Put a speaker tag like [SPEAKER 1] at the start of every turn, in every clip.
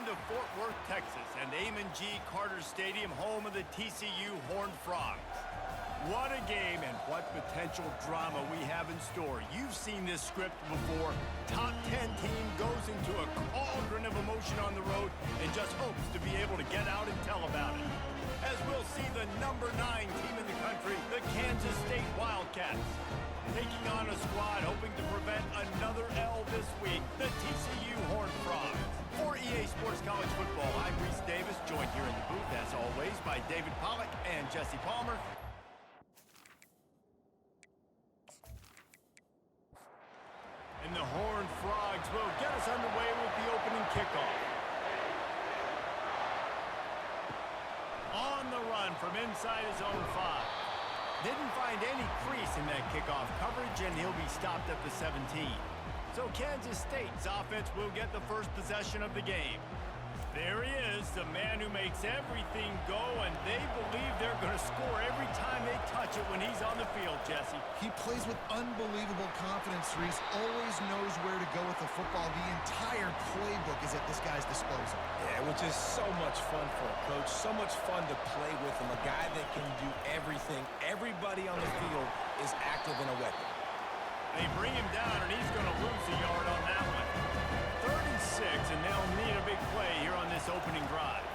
[SPEAKER 1] to Fort Worth, Texas, and Amon G. Carter Stadium, home of the TCU Horned Frogs. What a game and what potential drama we have in store. You've seen this script before. Top 10 team goes into a cauldron of emotion on the road and just hopes to be able to get out and tell about it. As we'll see the number 9 team in the country, the Kansas State Wildcats, taking on a squad hoping to prevent another L this week, the TCU Horned Frogs. For EA Sports College Football, I'm Reese Davis, joined here in the booth, as always, by David Pollack and Jesse Palmer. And the Horned Frogs will get us underway with the opening kickoff. On the run from inside his own 5. Didn't find any crease in that kickoff coverage, and he'll be stopped at the 17. So Kansas State's offense will get the first possession of the game. There he is, the man who makes everything go, and they believe they're going to score every time they touch it when he's on the field, Jesse.
[SPEAKER 2] He plays with unbelievable confidence, Reese. Always knows where to go with the football. The entire playbook is at this guy's disposal.
[SPEAKER 3] Yeah, which is so much fun for a coach. So much fun to play with him. A guy that can do everything. Everybody on the field is active in a weapon.
[SPEAKER 1] They bring him down, and he's going to lose a yard on that one. 3rd and 6, and they'll need a big play here on this opening drive.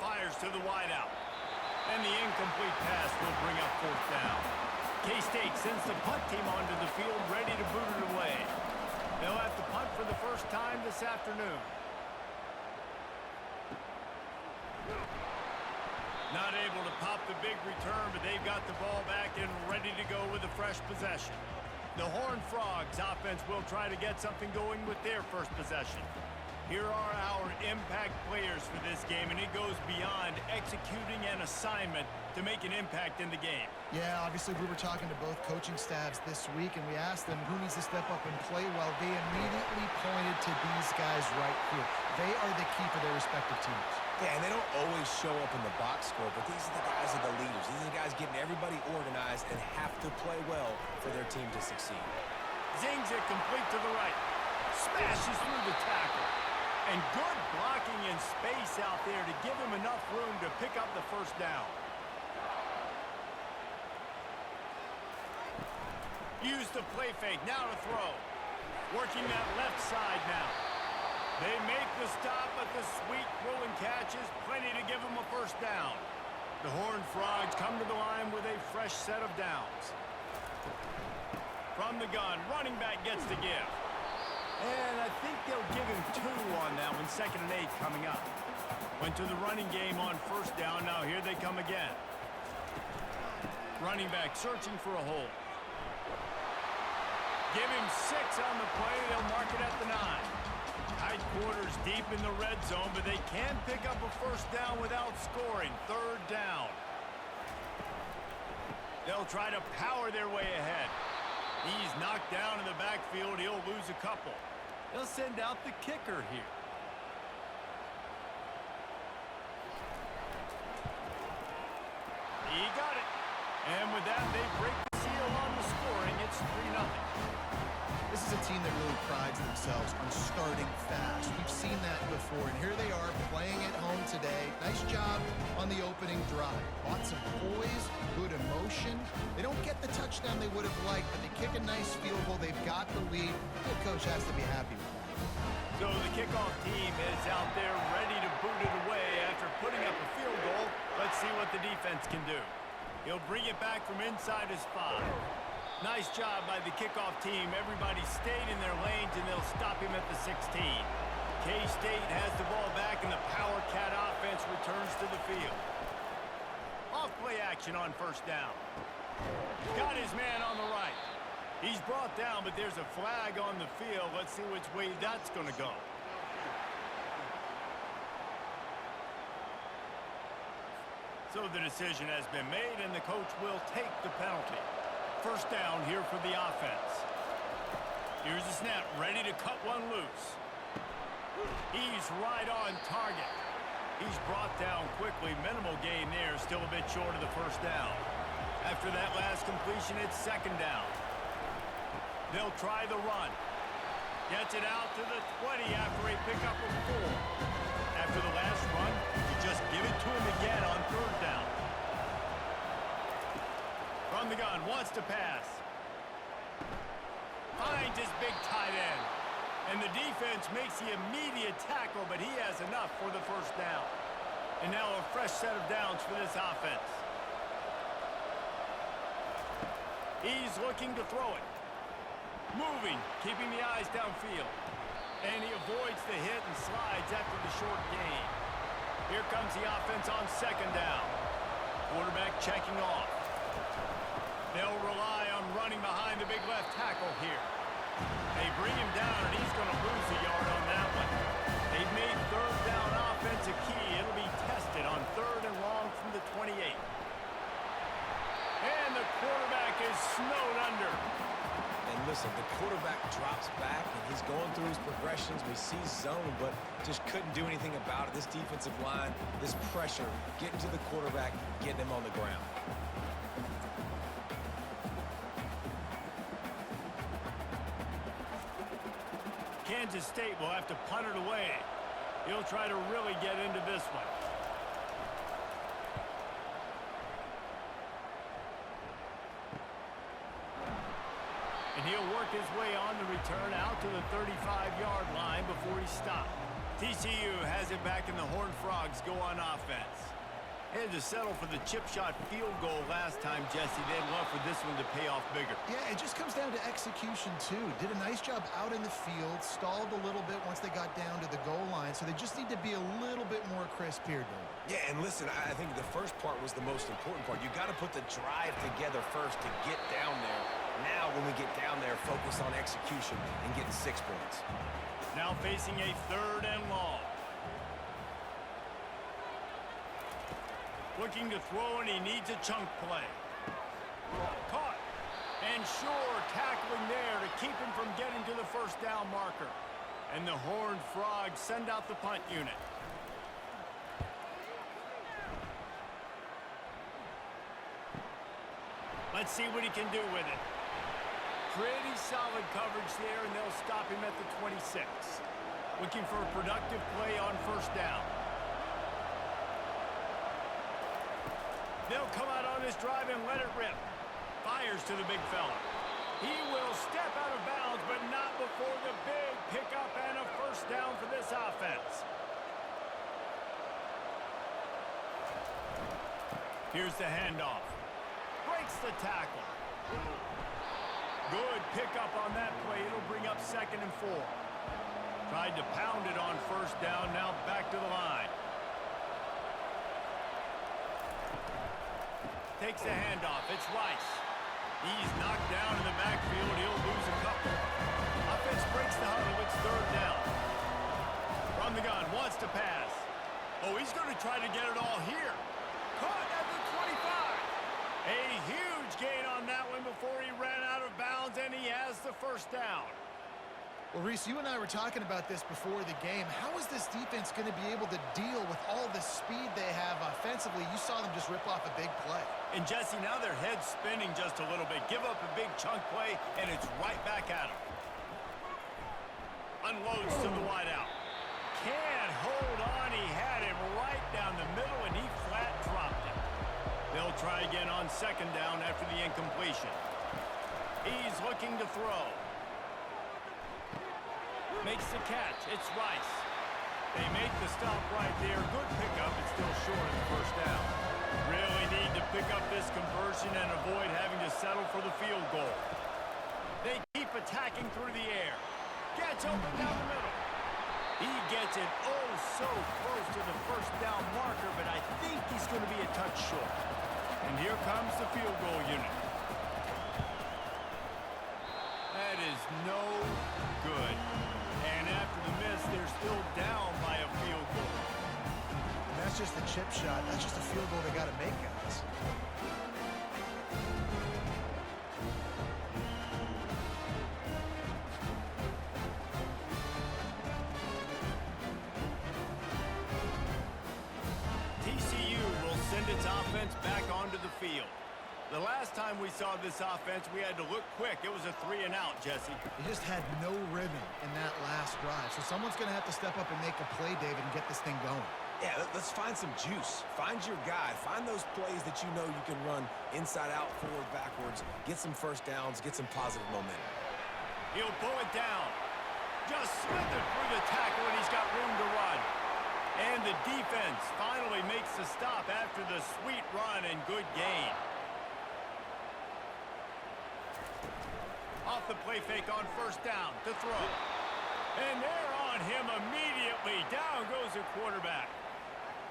[SPEAKER 1] Fires to the wideout. And the incomplete pass will bring up 4th down. K-State sends the punt team onto the field, ready to boot it away. They'll have to punt for the first time this afternoon. Not able to pop the big return, but they've got the ball back and ready to go with a fresh possession. The Horned Frogs offense will try to get something going with their first possession. Here are our impact players for this game, and it goes beyond executing an assignment to make an impact in the game.
[SPEAKER 2] Yeah, obviously we were talking to both coaching staffs this week, and we asked them who needs to step up and play well. They immediately pointed to these guys right here. They are the key for their respective teams.
[SPEAKER 3] Yeah, and they don't always show up in the box score, but these are the guys that are the leaders. These are the guys getting everybody organized and have to play well for their team to succeed.
[SPEAKER 1] Zings it complete to the right. Smashes through the tackle. And good blocking in space out there to give him enough room to pick up the first down. Use the play fake, now to throw. Working that left side now. They make the stop, but the sweet rolling catch is plenty to give them a first down. The Horned Frogs come to the line with a fresh set of downs. From the gun, running back gets the give. And I think they'll give him 2 on that one, 2nd and 8 coming up. Went to the running game on first down, now here they come again. Running back searching for a hole. Give him 6 on the play, they'll mark it at the 9. Tight quarters deep in the red zone, but they can pick up a first down without scoring. 3rd down. They'll try to power their way ahead. He's knocked down in the backfield. He'll lose a couple. They'll send out the kicker here. He got it. And with that, they break the seal on the scoring. It's 3-0.
[SPEAKER 2] This is a team that really prides themselves on starting fast. We've seen that before, and here they are playing at home today. Nice job on the opening drive. Lots of poise, good emotion. They don't get the touchdown they would have liked, but they kick a nice field goal. They've got the lead. The coach has to be happy with that.
[SPEAKER 1] So the kickoff team is out there ready to boot it away after putting up a field goal. Let's see what the defense can do. He'll bring it back from inside his 5. Nice job by the kickoff team. Everybody stayed in their lanes, and they'll stop him at the 16. K-State has the ball back, and the Power Cat offense returns to the field. Off-play action on first down. Got his man on the right. He's brought down, but there's a flag on the field. Let's see which way that's going to go. So the decision has been made, and the coach will take the penalty. First down here for the offense. Here's the snap, ready to cut one loose. He's right on target. He's brought down quickly. Minimal gain there, still a bit short of the first down. After that last completion, it's 2nd down. They'll try the run. Gets it out to the 20 after a pickup of 4. After the last run, you just give it to him again on 3rd down. From the gun, wants to pass. Finds his big tight end. And the defense makes the immediate tackle, but he has enough for the 1st down. And now a fresh set of downs for this offense. He's looking to throw it. Moving, keeping the eyes downfield. And he avoids the hit and slides after the short gain. Here comes the offense on 2nd down. Quarterback checking off. They'll rely on running behind the big left tackle here. They bring him down, and he's going to lose a yard on that one. They've made 3rd down offense a key. It'll be tested on 3rd and long from the 28. And the quarterback is snowed under.
[SPEAKER 3] And listen, the quarterback drops back, and he's going through his progressions. We see zone, but just couldn't do anything about it. This defensive line, this pressure, getting to the quarterback, getting him on the ground.
[SPEAKER 1] Kansas State will have to punt it away. He'll try to really get into this one. And he'll work his way on the return out to the 35-yard line before he stopped. TCU has it back, and the Horned Frogs go on offense. Had to settle for the chip shot field goal last time, Jesse. They'd love for this one to pay off bigger.
[SPEAKER 2] Yeah, it just comes down to execution, too. Did a nice job out in the field, stalled a little bit once they got down to the goal line, so they just need to be a little bit more crisp here, Dave.
[SPEAKER 3] Yeah, and listen, I think the first part was the most important part. You got to put the drive together first to get down there. Now, when we get down there, focus on execution and getting 6 points.
[SPEAKER 1] Now facing a 3rd and long. Looking to throw, and he needs a chunk play. Caught. And sure, tackling there to keep him from getting to the 1st down marker. And the Horned Frogs send out the punt unit. Let's see what he can do with it. Pretty solid coverage there, and they'll stop him at the 26. Looking for a productive play on 1st down. They'll come out on this drive and let it rip. Fires to the big fella. He will step out of bounds, but not before the big pickup and a 1st down for this offense. Here's the handoff. Breaks the tackle. Good pickup on that play. It'll bring up 2nd and 4. Tried to pound it on 1st down. Now back to the line. Takes the handoff. It's Rice. He's knocked down in the backfield. He'll lose a couple. Offense breaks the huddle. It's 3rd down. From the gun. Wants to pass. Oh, he's going to try to get it all here. Caught at the 25. A huge gain on that one before he ran out of bounds, and he has the 1st down.
[SPEAKER 2] Well, Reese, you and I were talking about this before the game. How is this defense going to be able to deal with all the speed they have offensively? You saw them just rip off a big play.
[SPEAKER 1] And, Jesse, now their head's spinning just a little bit. Give up a big chunk play, and it's right back at him. Unloads to the wideout. Can't hold on. He had it right down the middle, and he flat dropped it. They'll try again on 2nd down after the incompletion. He's looking to throw. Makes the catch. It's Rice. They make the stop right there. Good pickup. It's still short of the 1st down. Really need to pick up this conversion and avoid having to settle for the field goal. They keep attacking through the air. Gets open down the middle. He gets it oh so close to the 1st down marker, but I think he's going to be a touch short. And here comes the field goal unit. That is no good. And after the miss, they're still down by a field goal.
[SPEAKER 2] And that's just a chip shot. That's just a field goal they got to make, guys.
[SPEAKER 1] TCU will send its offense back onto the field. The last time we saw this offense, we had to look quick. It was a 3-and-out, Jesse.
[SPEAKER 2] They just had no rhythm in that last drive. So someone's going to have to step up and make a play, David, and get this thing going.
[SPEAKER 3] Yeah, let's find some juice. Find your guy. Find those plays that you know you can run inside out, forward, backwards. Get some first downs. Get some positive momentum.
[SPEAKER 1] He'll pull it down. Just slithered through the tackle, and he's got room to run. And the defense finally makes the stop after the sweet run and good gain. Off the play fake on first down to throw. And they're on him immediately. Down goes the quarterback.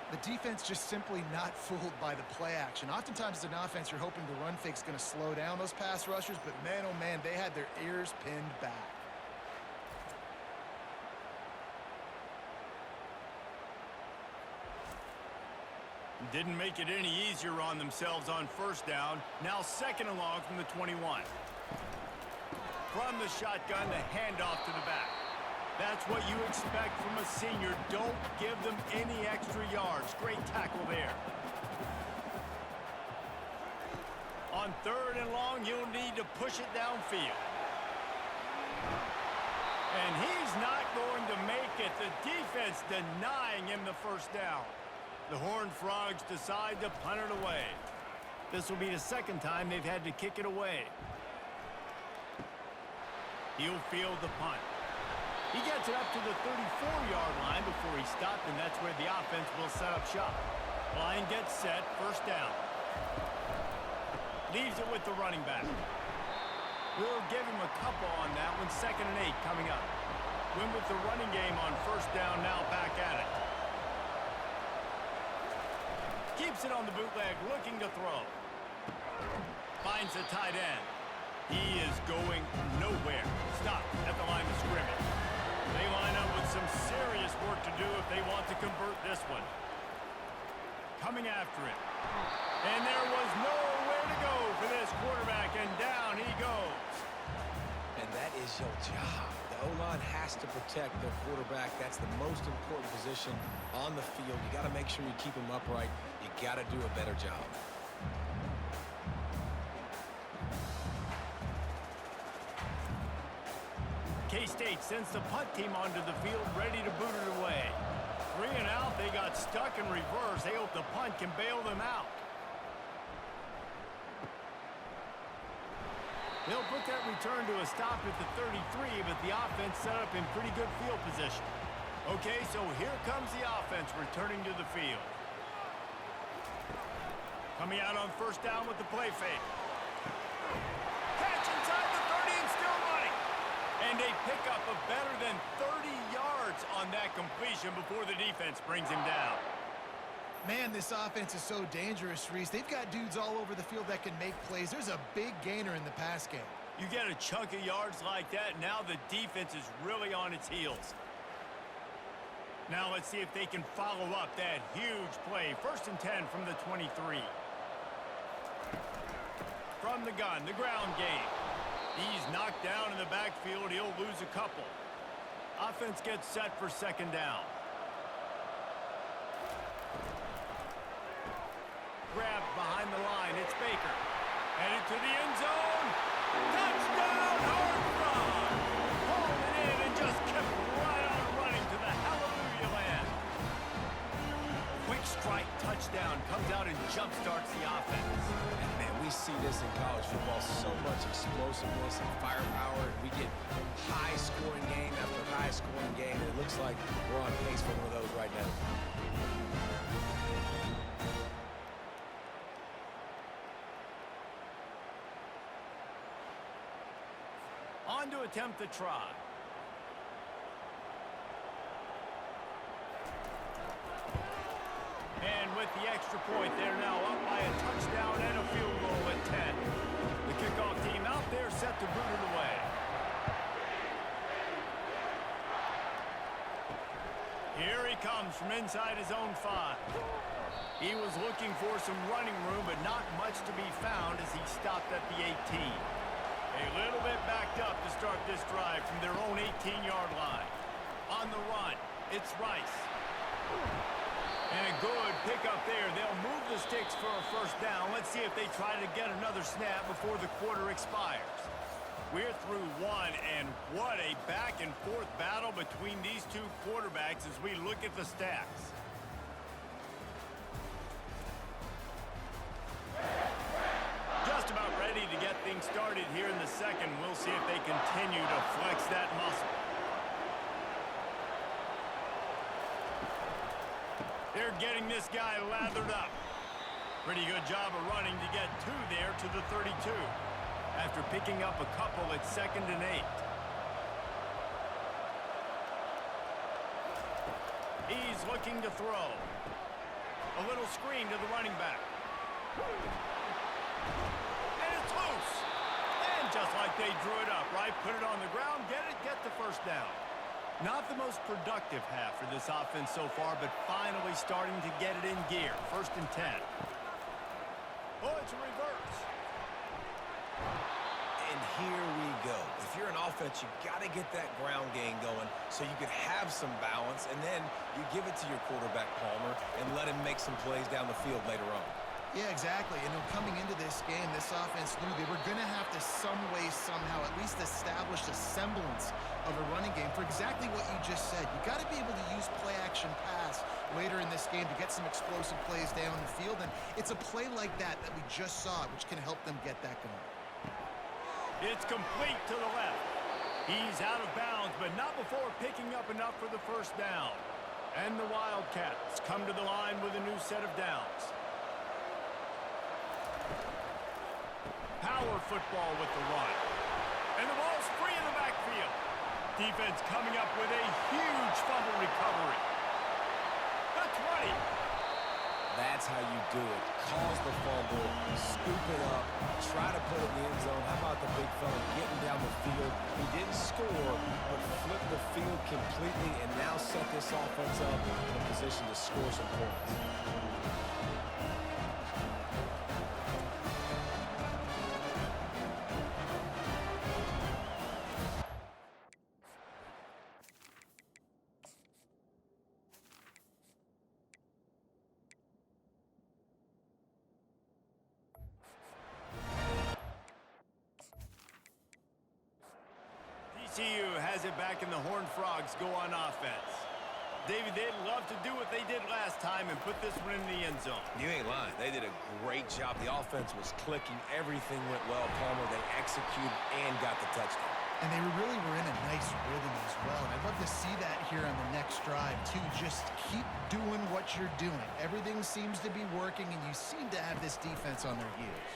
[SPEAKER 2] The defense just simply not fooled by the play action. Oftentimes as an offense, you're hoping the run fake's going to slow down those pass rushers, but man, oh man, they had their ears pinned back.
[SPEAKER 1] Didn't make it any easier on themselves on first down. Now second and long from the 21. From the shotgun, the handoff to the back. That's what you expect from a senior. Don't give them any extra yards. Great tackle there. On third and long, you'll need to push it downfield. And he's not going to make it. The defense denying him the first down. The Horned Frogs decide to punt it away. This will be the second time they've had to kick it away. He'll field the punt. He gets it up to the 34-yard line before he stopped, and that's where the offense will set up shop. Line gets set, first down. Leaves it with the running back. We'll give him a couple on that one, 2nd and 8 coming up. Win with the running game on first down, now back at it. Keeps it on the bootleg, looking to throw. Finds the tight end. He is going nowhere. Stop at the line of scrimmage. They line up with some serious work to do if they want to convert this one. Coming after it. And there was nowhere to go for this quarterback, and down he goes.
[SPEAKER 3] And that is your job. The O-line has to protect their quarterback. That's the most important position on the field. You got to make sure you keep him upright. You got to do a better job.
[SPEAKER 1] K-State sends the punt team onto the field, ready to boot it away. 3-and-out, they got stuck in reverse. They hope the punt can bail them out. They'll put that return to a stop at the 33, but the offense set up in pretty good field position. Okay, so here comes the offense returning to the field. Coming out on first down with the play fake. Catch inside the 30 and still running. And a pickup of better than 30 yards on that completion before the defense brings him down.
[SPEAKER 2] Man, this offense is so dangerous, Reese. They've got dudes all over the field that can make plays. There's a big gainer in the pass game.
[SPEAKER 1] You get a chunk of yards like that, now the defense is really on its heels. Now let's see if they can follow up that huge play. 1st and 10 from the 23. From the gun, the ground game. He's knocked down in the backfield. He'll lose a couple. Offense gets set for 2nd down. Grabbed behind the line. It's Baker. Headed to the end zone. Touchdown, Yr5! Hauled it in and just kept right on running to the hallelujah land. Quick strike touchdown comes out and jumpstarts the offense.
[SPEAKER 3] And man, we see this in college football, so much explosiveness and firepower. We get high-scoring game after high-scoring game, and it looks like we're on pace for one of those right now.
[SPEAKER 1] On to attempt the try. And with the extra point, they're now up by a touchdown and a field goal at 10. The kickoff team out there set to boot it away. Here he comes from inside his own 5. He was looking for some running room, but not much to be found as he stopped at the 18. A little bit backed up to start this drive from their own 18-yard line. On the run, it's Rice. And a good pickup there. They'll move the sticks for a first down. Let's see if they try to get another snap before the quarter expires. We're through one, and what a back-and-forth battle between these two quarterbacks as we look at the stats. Just about ready to get things started here in the second. We'll see if they continue to flex that muscle. They're getting this guy lathered up. Pretty good job of running to get two there to the 32. After picking up a couple at 2nd and 8. He's looking to throw. A little screen to the running back. And it's loose. And just like they drew it up, right? Put it on the ground, get the first down. Not the most productive half for this offense so far, but finally starting to get it in gear. 1st and 10. Oh, it's a reverse.
[SPEAKER 3] And here we go. If you're an offense, you got to get that ground game going so you can have some balance, and then you give it to your quarterback, Palmer, and let him make some plays down the field later on.
[SPEAKER 2] Yeah, exactly. And coming into this game, this offense knew they were going to have to some way, somehow, at least establish a semblance of a running game for exactly what you just said. You got to be able to use play-action pass later in this game to get some explosive plays down the field, and it's a play like that we just saw, which can help them get that going.
[SPEAKER 1] It's complete to the left. He's out of bounds, but not before picking up enough for the first down. And the Wildcats come to the line with a new set of downs. Power football with the run. And the ball's free in the backfield. Defense coming up with a huge fumble recovery. The 20.
[SPEAKER 3] That's how you do it. Cause the fumble, scoop it up, try to put it in the end zone. How about the big fella getting down the field? He didn't score, but flipped the field completely and now set this offense up in a position to score some points.
[SPEAKER 1] TCU has it back and the Horned Frogs go on offense. David, they'd love to do what they did last time and put this one in the end zone.
[SPEAKER 3] You ain't lying. They did a great job. The offense was clicking. Everything went well, Palmer. They executed and got the touchdown.
[SPEAKER 2] And they really were in a nice rhythm as well. And I'd love to see that here on the next drive, too. Just keep doing what you're doing. Everything seems to be working, and you seem to have this defense on their heels.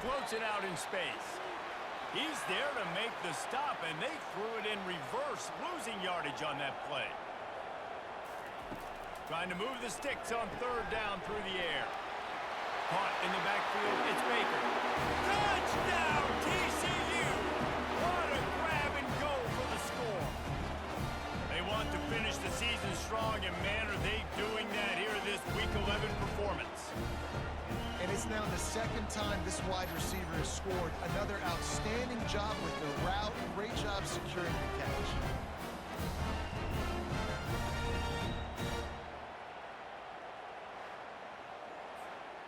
[SPEAKER 1] Floats it out in space. He's there to make the stop, and they threw it in reverse, losing yardage on that play. Trying to move the sticks on 3rd down through the air. Caught in the backfield, it's Baker. Touchdown, TCU! What a grab and go for the score. They want to finish the season strong, and man, are they doing that here in this Week 11 performance.
[SPEAKER 2] And it's now the 2nd time this wide receiver has scored. Another outstanding job with the route. Great job securing the catch.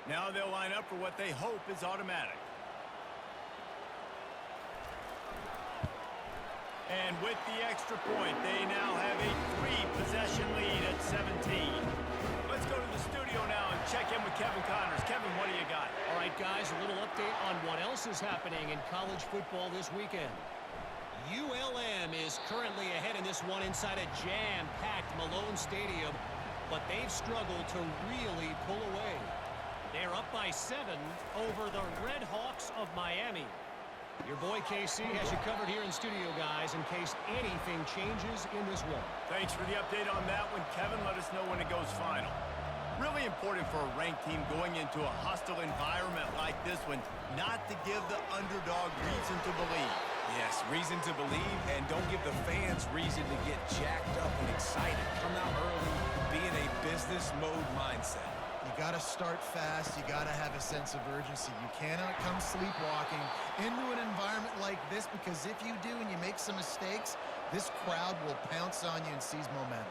[SPEAKER 1] Now they'll line up for what they hope is automatic. And with the extra point, they now have a 3-possession lead at 17. Let's go to the studio now and check in with Kevin Connors. Kevin, what do you got?
[SPEAKER 4] All right, guys, a little update on what else is happening in college football this weekend. ULM is currently ahead in this one inside a jam-packed Malone Stadium, but they've struggled to really pull away. They're up by 7 over the Red Hawks of Miami. Your boy KC has you covered here in studio, guys, in case anything changes in this one.
[SPEAKER 1] Thanks for the update on that one, Kevin. Let us know when it goes final. Really important for a ranked team going into a hostile environment like this one, not to give the underdog reason to believe.
[SPEAKER 3] Yes, reason to believe, and don't give the fans reason to get jacked up and excited. Come out early, be in a business mode mindset.
[SPEAKER 2] You got to start fast. You got to have a sense of urgency. You cannot come sleepwalking into an environment like this, because if you do and you make some mistakes, this crowd will pounce on you and seize momentum.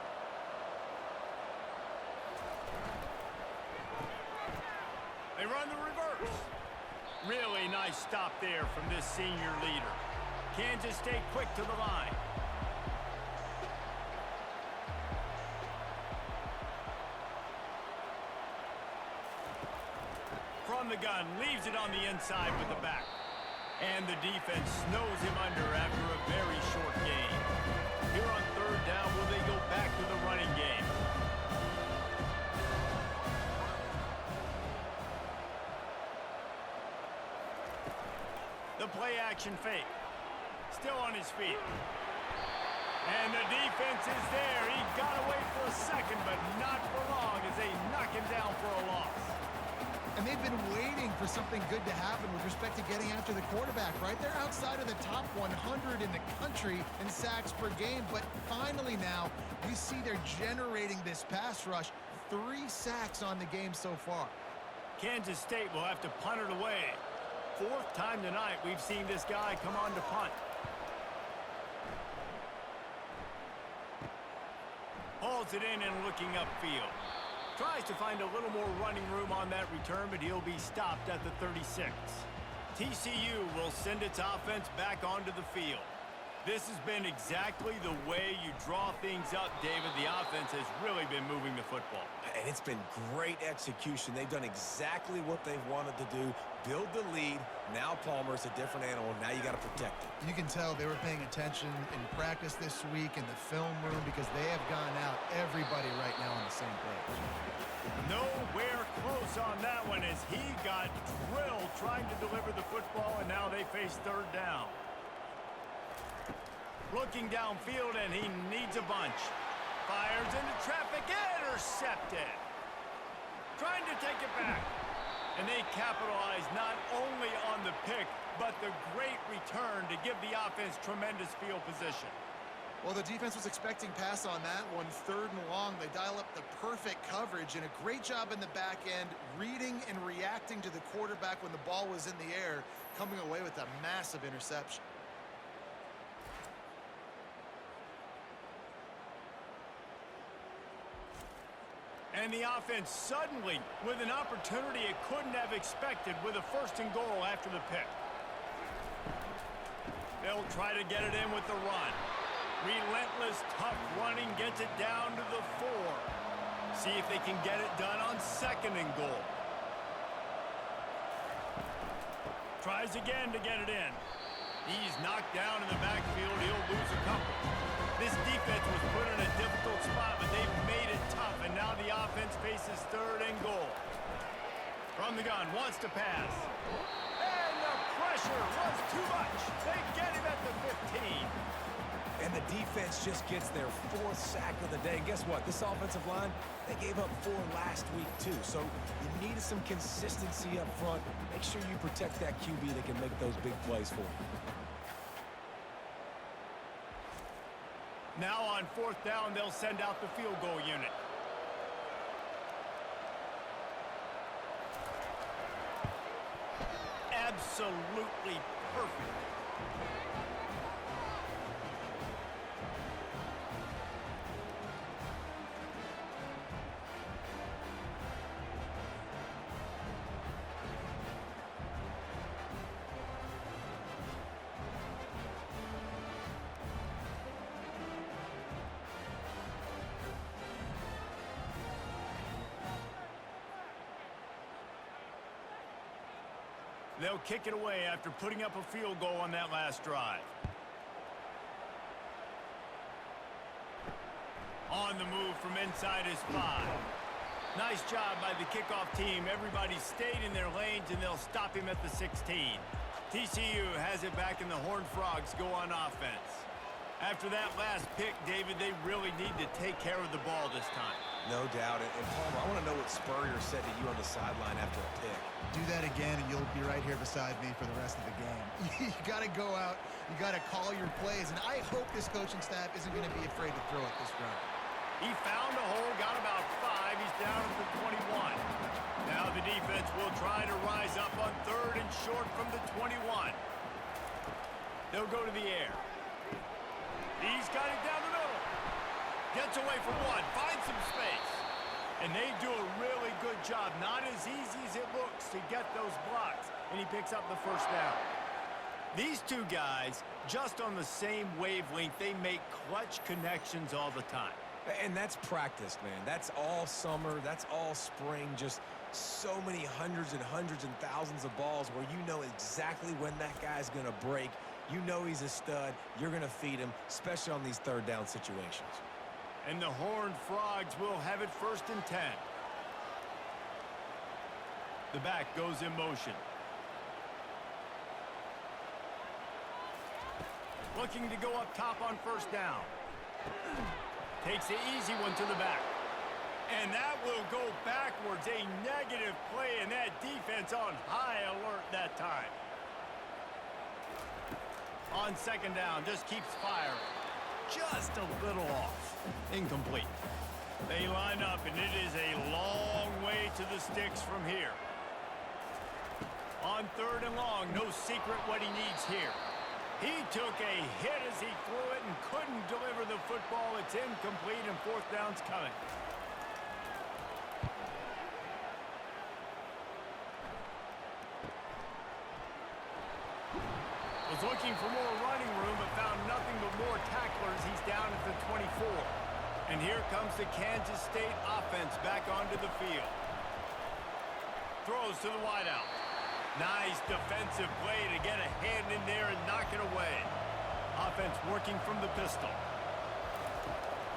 [SPEAKER 1] run the reverse. Really nice stop there from this senior leader. Kansas State quick to the line. From the gun, leaves it on the inside with the back. And the defense snows him under after a very short gain. Here on third down, will they go back to the running game? The play action fake. Still on his feet. And the defense is there. He got away for a second, but not for long as they knock him down for a loss.
[SPEAKER 2] And they've been waiting for something good to happen with respect to getting after the quarterback, right? They're outside of the top 100 in the country in sacks per game, but finally now we see they're generating this pass rush. 3 sacks on the game so far.
[SPEAKER 1] Kansas State will have to punt it away. 4th time tonight we've seen this guy come on to punt. Hauls it in and looking upfield. Tries to find a little more running room on that return, but he'll be stopped at the 36. TCU will send its offense back onto the field. This has been exactly the way you draw things up, David. The offense has really been moving the football.
[SPEAKER 3] And it's been great execution. They've done exactly what they've wanted to do. Build the lead. Now Palmer's a different animal. Now you got to protect it.
[SPEAKER 2] You can tell they were paying attention in practice this week in the film room because they have gone out everybody right now on the same page.
[SPEAKER 1] Nowhere close on that one as he got drilled trying to deliver the football, and now they face third down. Looking downfield, and he needs a bunch. Fires into traffic, intercepted. Trying to take it back. And they capitalize not only on the pick, but the great return to give the offense tremendous field position.
[SPEAKER 2] Well, the defense was expecting pass on that one. 3rd and long, they dial up the perfect coverage and a great job in the back end, reading and reacting to the quarterback when the ball was in the air, coming away with a massive interception.
[SPEAKER 1] And the offense suddenly with an opportunity it couldn't have expected with a 1st and goal after the pick. They'll try to get it in with the run. Relentless, tough running gets it down to the 4. See if they can get it done on 2nd and goal. Tries again to get it in. He's knocked down in the backfield. He'll lose a couple. This defense was put in a difficult spot, but they've made it tough, and now the offense faces 3rd and goal. From the gun, wants to pass. And the pressure was too much. They get him at the 15.
[SPEAKER 3] And the defense just gets their 4th sack of the day. And guess what? This offensive line, they gave up 4 last week, too. So you needed some consistency up front. Make sure you protect that QB that can make those big plays for you.
[SPEAKER 1] Now on 4th down, they'll send out the field goal unit. Absolutely perfect. They'll kick it away after putting up a field goal on that last drive. On the move from inside his 5. Nice job by the kickoff team. Everybody stayed in their lanes, and they'll stop him at the 16. TCU has it back, and the Horned Frogs go on offense. After that last pick, David, they really need to take care of the ball this time.
[SPEAKER 3] No doubt. And Palmer, I want to know what Spurrier said to you on the sideline after a pick.
[SPEAKER 2] Do that again, and you'll be right here beside me for the rest of the game. You got to go out. You got to call your plays, and I hope this coaching staff isn't going to be afraid to throw it this round.
[SPEAKER 1] He found a hole, got about 5. He's down at the 21. Now the defense will try to rise up on 3rd and short from the 21. They'll go to the air. He's got it down the middle. Gets away from 1, finds some space. And they do a really good job. Not as easy as it looks to get those blocks, and he picks up the first down. These two guys, just on the same wavelength, they make clutch connections all the time.
[SPEAKER 3] And that's practice, man. That's all summer. That's all spring. Just so many hundreds and thousands of balls where you know exactly when that guy's going to break. You know he's a stud. You're going to feed him, especially on these third down situations.
[SPEAKER 1] And the Horned Frogs will have it 1st and 10. The back goes in motion. Looking to go up top on 1st down. Takes the easy one to the back. And that will go backwards. A negative play, and that defense on high alert that time. On 2nd down, just keeps firing. Just a little off. Incomplete. They line up, and it is a long way to the sticks from here. On 3rd and long, no secret what he needs here. He took a hit as he threw it and couldn't deliver the football. It's incomplete, and 4th down's coming. Was looking for more running room, but found nothing but more tacklers. He's down at the 24. And here comes the Kansas State offense back onto the field. Throws to the wideout. Nice defensive play to get a hand in there and knock it away. Offense working from the pistol.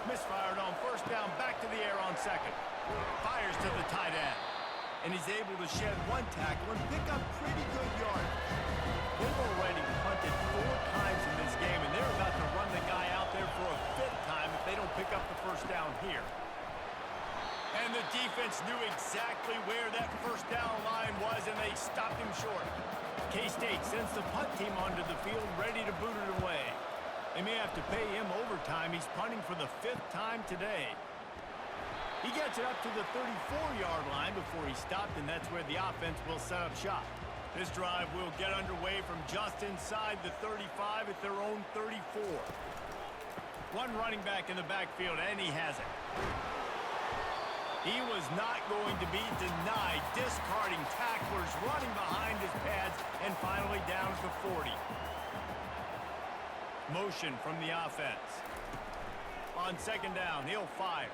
[SPEAKER 1] Misfired on 1st down, back to the air on 2nd. Fires to the tight end. And he's able to shed 1 tackle and pick up pretty good yardage. They've already punted 4 times in this game, and they're about to run the guy out there for a 5th time if they don't pick up the 1st down here. And the defense knew exactly where that 1st down line was, and they stopped him short. K-State sends the punt team onto the field, ready to boot it away. They may have to pay him overtime. He's punting for the 5th time today. He gets it up to the 34-yard line before he stopped, and that's where the offense will set up shop. This drive will get underway from just inside the 35 at their own 34. One running back in the backfield, and he has it. He was not going to be denied, discarding tacklers, running behind his pads, and finally down at the 40. Motion from the offense. On 2nd down, he'll fire.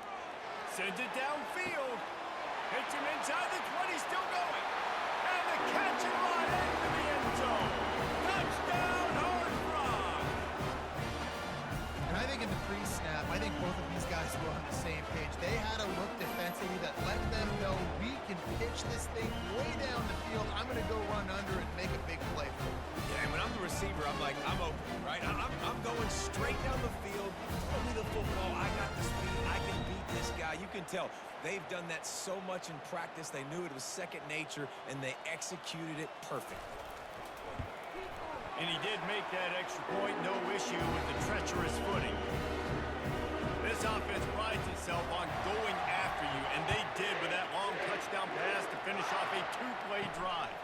[SPEAKER 1] Sends it downfield. Hits him inside the 20, still going. And the catch and run into the end zone. Touchdown, Horned Frogs!
[SPEAKER 2] And I think in the pre-snap, I think both of these guys were on the same page. They had a look defensively that let them know we can pitch this thing way down the field. I'm going to go run under and make a big play for it.
[SPEAKER 3] Yeah, and when I'm the receiver, I'm like, I'm open, right? I'm going straight down the field. Throw me the football. I got the speed. I can beat this guy. You can tell they've done that so much in practice. They knew it was second nature, and they executed it perfectly.
[SPEAKER 1] And he did make that extra point, no issue with the treacherous footing. This offense prides itself on going after you, and they did with that long touchdown pass to finish off a 2-play drive.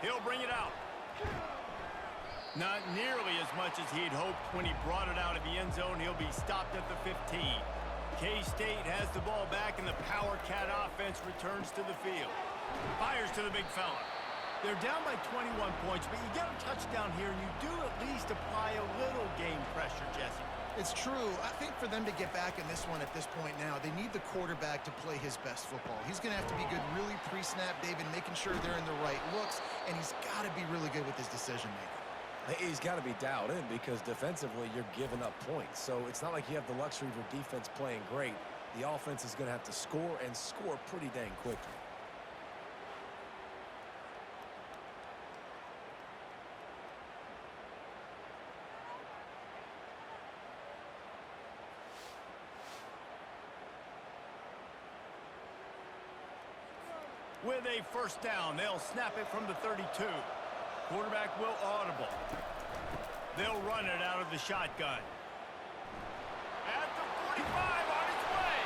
[SPEAKER 1] He'll bring it out. Not nearly as much as he'd hoped when he brought it out of the end zone. He'll be stopped at the 15. K-State has the ball back, and the Power Cat offense returns to the field. Fires to the big fella. They're down by 21 points, but you get a touchdown here, and you do at least apply a little game pressure, Jesse.
[SPEAKER 2] It's true. I think for them to get back in this one at this point now, they need the quarterback to play his best football. He's going to have to be good really pre-snap, David, making sure they're in the right looks, and he's got to be really good with his decision-making.
[SPEAKER 3] He's got to be dialed in because defensively you're giving up points. So it's not like you have the luxury of your defense playing great. The offense is going to have to score and score pretty dang quickly.
[SPEAKER 1] With a 1st down, they'll snap it from the 32. Quarterback will audible. They'll run it out of the shotgun. At the 45 on his way.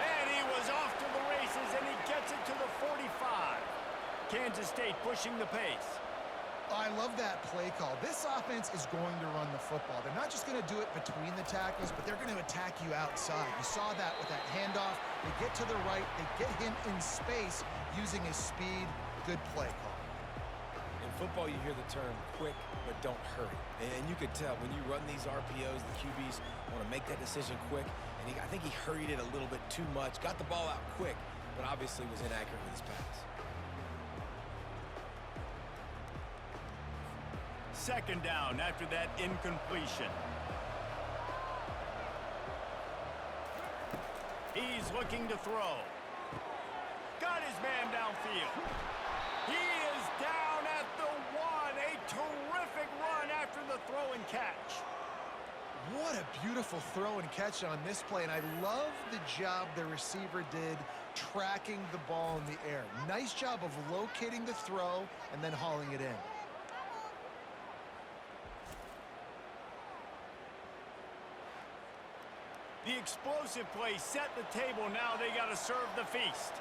[SPEAKER 1] And he was off to the races, and he gets it to the 45. Kansas State pushing the pace.
[SPEAKER 2] Oh, I love that play call. This offense is going to run the football. They're not just going to do it between the tackles, but they're going to attack you outside. You saw that with that handoff. They get to the right. They get him in space using his speed. Good play call.
[SPEAKER 3] In football, you hear the term quick, but don't hurry. And you could tell when you run these RPOs, the QBs want to make that decision quick. And I think he hurried it a little bit too much. Got the ball out quick, but obviously was inaccurate with his pass.
[SPEAKER 1] Second down after that incompletion. He's looking to throw. Got his man downfield. He is down at the 1. A terrific run after the throw and catch.
[SPEAKER 2] What a beautiful throw and catch on this play, and I love the job the receiver did tracking the ball in the air. Nice job of locating the throw and then hauling it in.
[SPEAKER 1] The explosive play set the table. Now they got to serve the feast.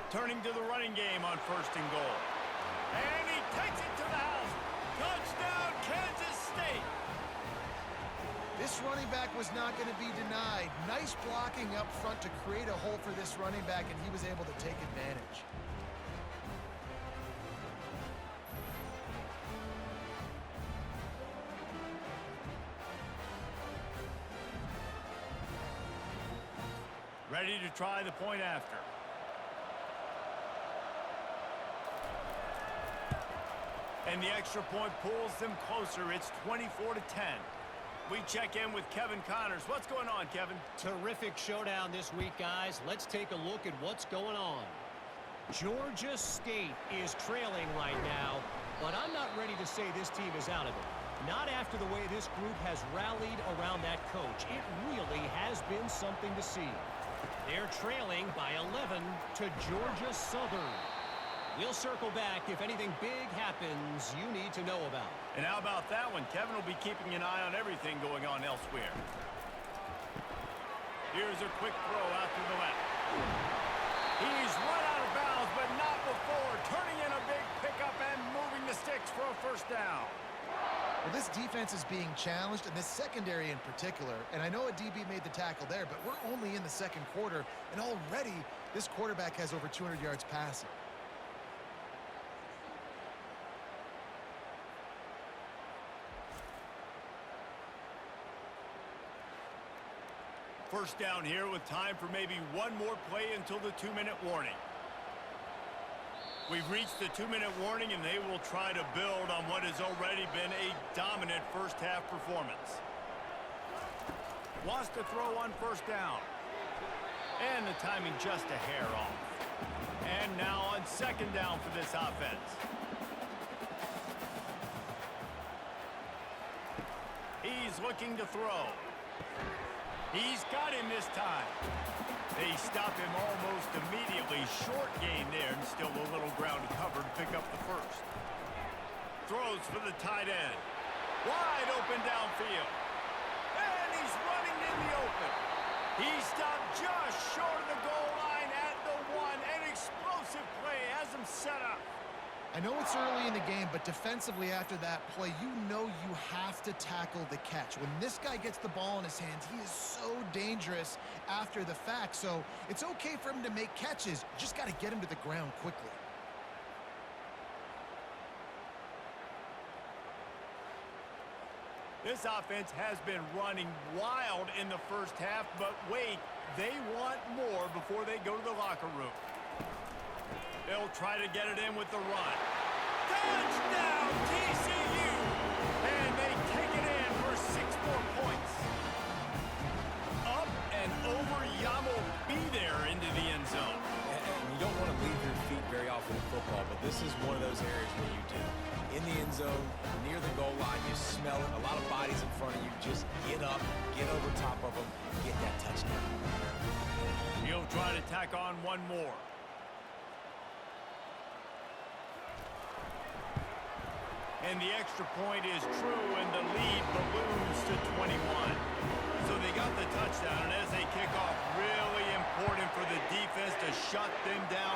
[SPEAKER 1] Turning to the running game on 1st and goal. And he takes it to the house. Touchdown, Kansas State.
[SPEAKER 2] This running back was not going to be denied. Nice blocking up front to create a hole for this running back, and he was able to take advantage.
[SPEAKER 1] Ready to try the point after. And the extra point pulls them closer. It's 24-10. We check in with Kevin Connors. What's going on, Kevin?
[SPEAKER 4] Terrific showdown this week, guys. Let's take a look at what's going on. Georgia State is trailing right now, but I'm not ready to say this team is out of it. Not after the way this group has rallied around that coach. It really has been something to see. They're trailing by 11 to Georgia Southern. We'll circle back if anything big happens you need to know about.
[SPEAKER 1] And how about that one? Kevin will be keeping an eye on everything going on elsewhere. Here's a quick throw out to the left. He's run out of bounds, but not before. Turning in a big pickup and moving the sticks for a 1st down.
[SPEAKER 2] Well, this defense is being challenged, and this secondary in particular. And I know a DB made the tackle there, but we're only in the 2nd quarter, and already this quarterback has over 200 yards passing.
[SPEAKER 1] First down here with time for maybe one more play until the 2-minute warning. We've reached the 2-minute warning, and they will try to build on what has already been a dominant first-half performance. Wants to throw on 1st down. And the timing just a hair off. And now on 2nd down for this offense. He's looking to throw. He's got him this time. They stop him almost immediately. Short gain there, and still a little ground to cover to pick up the 1st. Throws for the tight end. Wide open downfield. And he's running in the open. He stopped just short of the goal line at the 1. An explosive play has him set up.
[SPEAKER 2] I know it's early in the game, but defensively after that play, you know you have to tackle the catch. When this guy gets the ball in his hands, he is so dangerous after the fact. So it's okay for him to make catches. You just got to get him to the ground quickly.
[SPEAKER 1] This offense has been running wild in the 1st half, but wait, they want more before they go to the locker room. They'll try to get it in with the run. Touchdown, TCU! And they take it in for 6 more points. Up and over, Yamo be there into the end zone.
[SPEAKER 3] And you don't want to leave your feet very often in football, but this is one of those areas where you do. In the end zone, near the goal line, you smell it. A lot of bodies in front of you. Just get up, get over top of them, get that touchdown.
[SPEAKER 1] He'll try to tack on one more. And the extra point is true, and the lead balloons to 21. So they got the touchdown, and as they kick off, really important for the defense to shut them down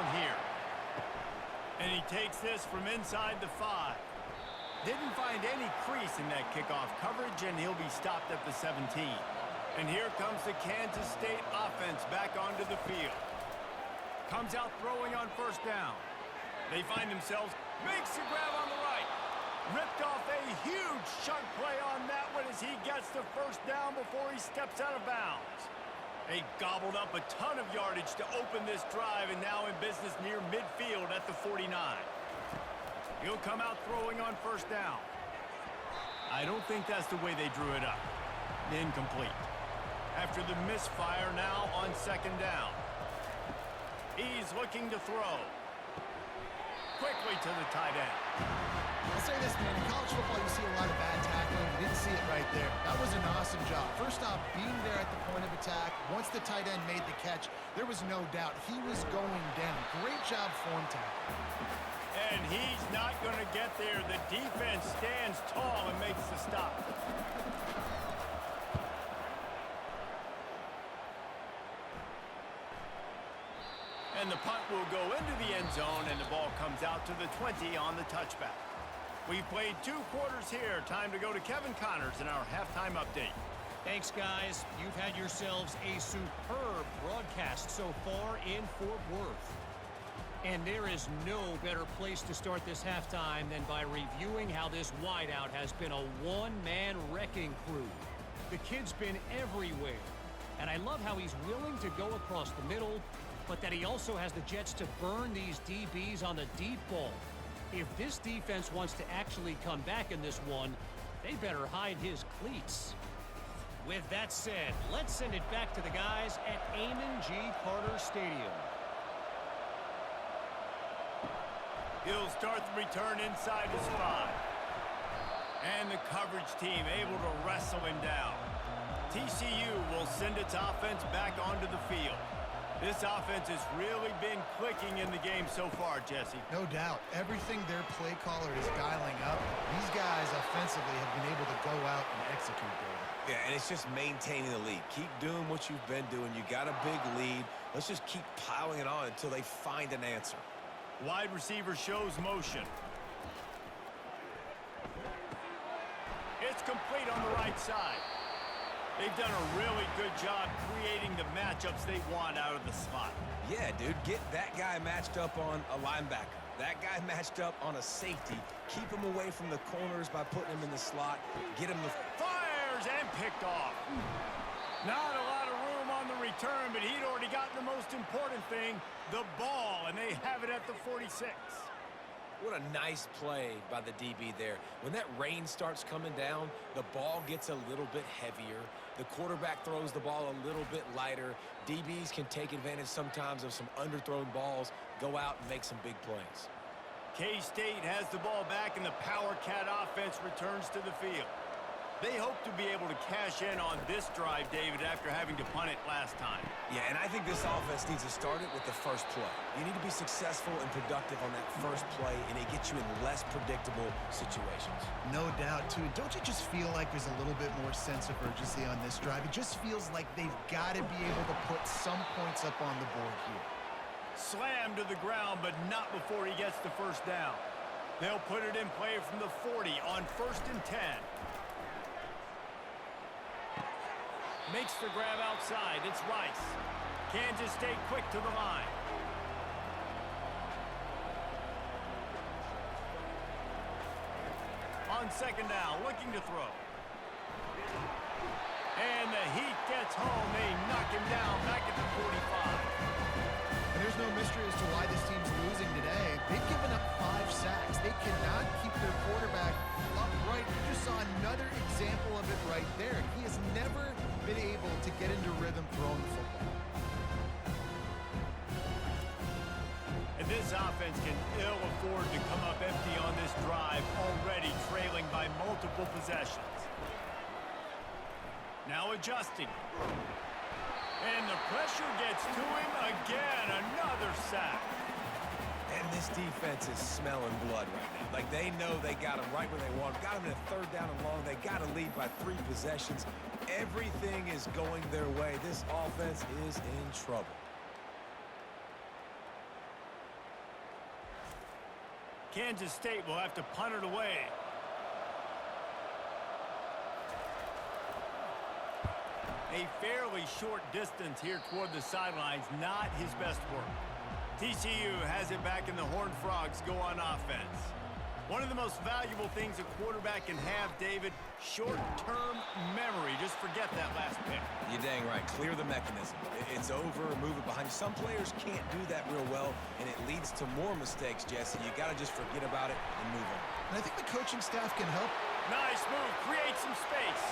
[SPEAKER 1] takes this from inside the 5. Didn't find any crease in that kickoff coverage, and he'll be stopped at the 17. And here comes the Kansas State offense back onto the field. Comes out throwing on first down. They find themselves, makes the grab on the right. Ripped off a huge chunk play on that one as he gets the first down before he steps out of bounds. They gobbled up a ton of yardage to open this drive, and now in business near midfield at the 49. He'll come out throwing on first down. I don't think that's the way they drew it up. Incomplete. After the misfire, now on second down. He's looking to throw. Quickly to the tight end.
[SPEAKER 2] I'll say this, man. In college football, you see a lot of bad tackling. You didn't see it right there. That was an awesome job. First off, being there at the point of attack. Once the tight end made the catch, there was no doubt he was going down. Great job form tackle.
[SPEAKER 1] And he's not going to get there. The defense stands tall and makes the stop. And the punt will go into the end zone, and the ball comes out to the 20 on the touchback. We've played 2 quarters here. Time to go to Kevin Connors in our halftime update.
[SPEAKER 4] Thanks, guys. You've had yourselves a superb broadcast so far in Fort Worth. And there is no better place to start this halftime than by reviewing how this wideout has been a one-man wrecking crew. The kid's been everywhere, and I love how he's willing to go across the middle, but that he also has the jets to burn these DBs on the deep ball. If this defense wants to actually come back in this one, they better hide his cleats. With that said, let's send it back to the guys at Amon G. Carter Stadium.
[SPEAKER 1] He'll start the return inside his 5. And the coverage team able to wrestle him down. TCU will send its offense back onto the field. This offense has really been clicking in the game so far, Jesse.
[SPEAKER 2] No doubt. Everything their play caller is dialing up, these guys offensively have been able to go out and execute there.
[SPEAKER 3] Yeah, and it's just maintaining the lead. Keep doing what you've been doing. You got a big lead. Let's just keep piling it on until they find an answer.
[SPEAKER 1] Wide receiver shows motion. It's complete on the right side. They've done a really good job creating the matchups they want out of the slot.
[SPEAKER 3] Yeah, dude, get that guy matched up on a linebacker. That guy matched up on a safety. Keep him away from the corners by putting him in the slot. Get him the...
[SPEAKER 1] Fires and picked off. Not a lot of room on the return, but he'd already gotten the most important thing, the ball, and they have it at the 46.
[SPEAKER 3] What a nice play by the DB there. When that rain starts coming down, the ball gets a little bit heavier. The quarterback throws the ball a little bit lighter. DBs can take advantage sometimes of some underthrown balls, go out and make some big plays.
[SPEAKER 1] K-State has the ball back, and the Power Cat offense returns to the field. They hope to be able to cash in on this drive, David, after having to punt it last time.
[SPEAKER 3] Yeah, and I think this offense needs to start it with the first play. You need to be successful and productive on that first play, and it gets you in less predictable situations.
[SPEAKER 2] No doubt, too. Don't you just feel like there's a little bit more sense of urgency on this drive? It just feels like they've got to be able to put some points up on the board here.
[SPEAKER 1] Slammed to the ground, but not before he gets the first down. They'll put it in play from the 40 on 1st and 10. Makes the grab outside. It's Rice. Kansas State quick to the line. On second down, looking to throw. And the heat gets home. They knock him down back at the 45.
[SPEAKER 2] And there's no mystery as to why this team's losing today. They've given up 5 sacks. They cannot keep their quarterback upright. You just saw another example of it right there. He has never been able to get into rhythm throwing the football.
[SPEAKER 1] And this offense can ill afford to come up empty on this drive, already trailing by multiple possessions. Now adjusting. And the pressure gets to him again. Another sack.
[SPEAKER 3] And this defense is smelling blood right now. Like, they know they got him right where they want. Got him in a 3rd down and long. They got to lead by 3 possessions. Everything is going their way. This offense is in trouble.
[SPEAKER 1] Kansas State will have to punt it away. A fairly short distance here toward the sidelines, not his best work. TCU has it back, and the Horned Frogs go on offense. One of the most valuable things a quarterback can have, David, short-term memory. Just forget that last pick.
[SPEAKER 3] You're dang right. Clear the mechanism. It's over, move it behind you. Some players can't do that real well, and it leads to more mistakes, Jesse. You got to just forget about it and move on.
[SPEAKER 2] And I think the coaching staff can help.
[SPEAKER 1] Nice move. Create some space.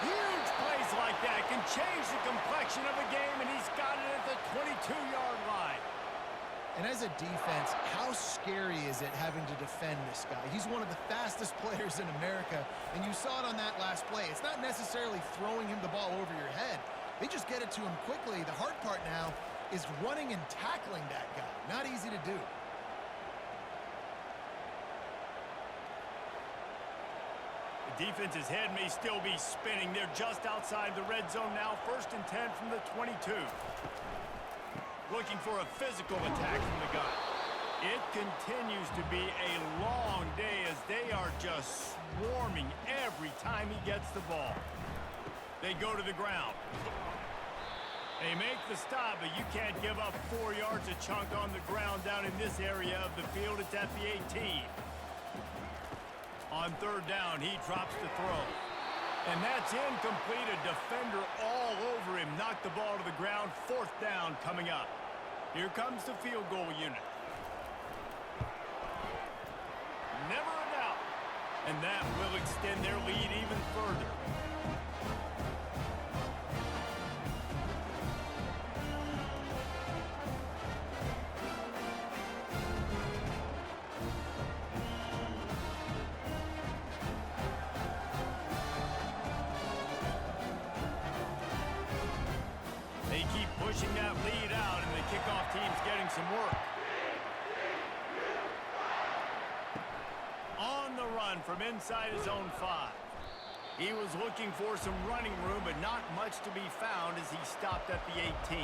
[SPEAKER 1] Huge plays like that can change the complexion of a game, and he's got it at the 22-yard line.
[SPEAKER 2] And as a defense, how scary is it having to defend this guy? He's one of the fastest players in America, and you saw it on that last play. It's not necessarily throwing him the ball over your head. They just get it to him quickly. The hard part now is running and tackling that guy. Not easy to do.
[SPEAKER 1] The defense's head may still be spinning. They're just outside the red zone now. 1st and 10 from the 22. Looking for a physical attack from the gun. It continues to be a long day as they are just swarming every time he gets the ball. They go to the ground. They make the stop, but you can't give up 4 yards a chunk on the ground down in this area of the field. It's at the 18. On 3rd down, he drops the throw. And that's incomplete. A defender all over him. Knocked the ball to the ground. 4th down coming up. Here comes the field goal unit. Never a doubt. And that will extend their lead even further. They keep pushing that lead out, and the kickoff team's getting some work. On the run from inside his own 5. He was looking for some running room, but not much to be found as he stopped at the 18.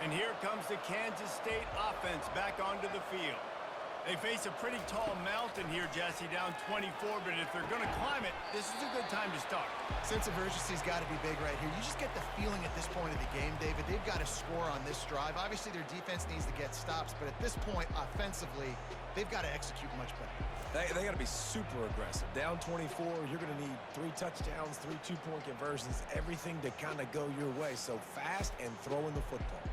[SPEAKER 1] And here comes the Kansas State offense back onto the field. They face a pretty tall mountain here, Jesse, down 24, but if they're going to climb it, this is a good time to start.
[SPEAKER 2] Sense of urgency's got to be big right here. You just get the feeling at this point of the game, David, they've got to score on this drive. Obviously, their defense needs to get stops, but at this point, offensively, they've got to execute much better.
[SPEAKER 3] They got to be super aggressive. Down 24, you're going to need 3 touchdowns, 3 two-point conversions, everything to kind of go your way. So fast and throwing the football.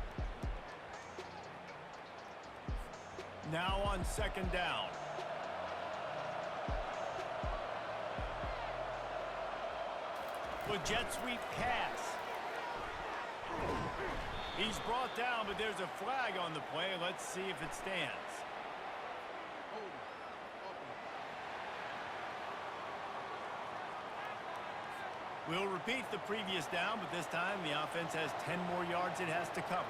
[SPEAKER 1] Now on 2nd down. The jet sweep pass. He's brought down, but there's a flag on the play. Let's see if it stands. We'll repeat the previous down, but this time the offense has 10 more yards it has to cover.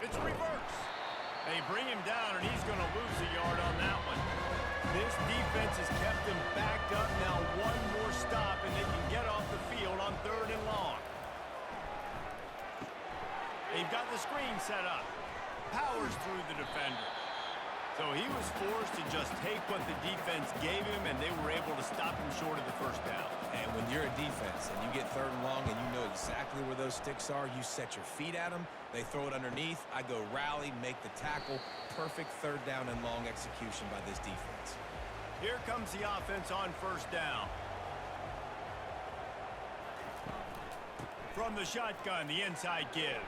[SPEAKER 1] It's a reverse. They bring him down, and he's going to lose a yard on that one. This defense has kept him backed up. Now one more stop, and they can get off the field on 3rd and long. They've got the screen set up. Powers through the defender. So he was forced to just take what the defense gave him, and they were able to stop him short of the 1st down.
[SPEAKER 3] And when you're a defense and you get 3rd and long and you know exactly where those sticks are, you set your feet at them, they throw it underneath, I go rally, make the tackle. Perfect 3rd down and long execution by this defense.
[SPEAKER 1] Here comes the offense on 1st down. From the shotgun, the inside give.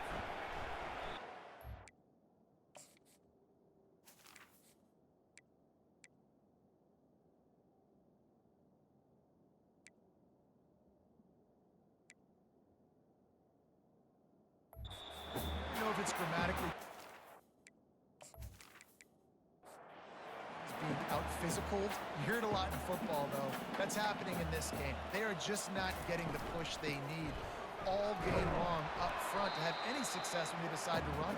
[SPEAKER 2] If it's grammatically being out-physicaled. You hear it a lot in football, though. That's happening in this game. They are just not getting the push they need all game long up front to have any success when they decide to run.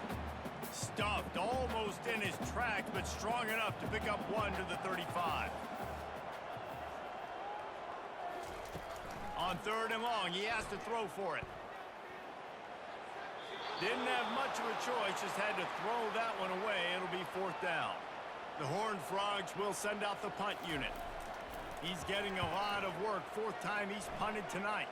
[SPEAKER 1] Stuffed almost in his tracks, but strong enough to pick up 1 to the 35. On 3rd and long, he has to throw for it. Didn't have much of a choice, just had to throw that one away. It'll be 4th down. The Horned Frogs will send out the punt unit. He's getting a lot of work. 4th time he's punted tonight.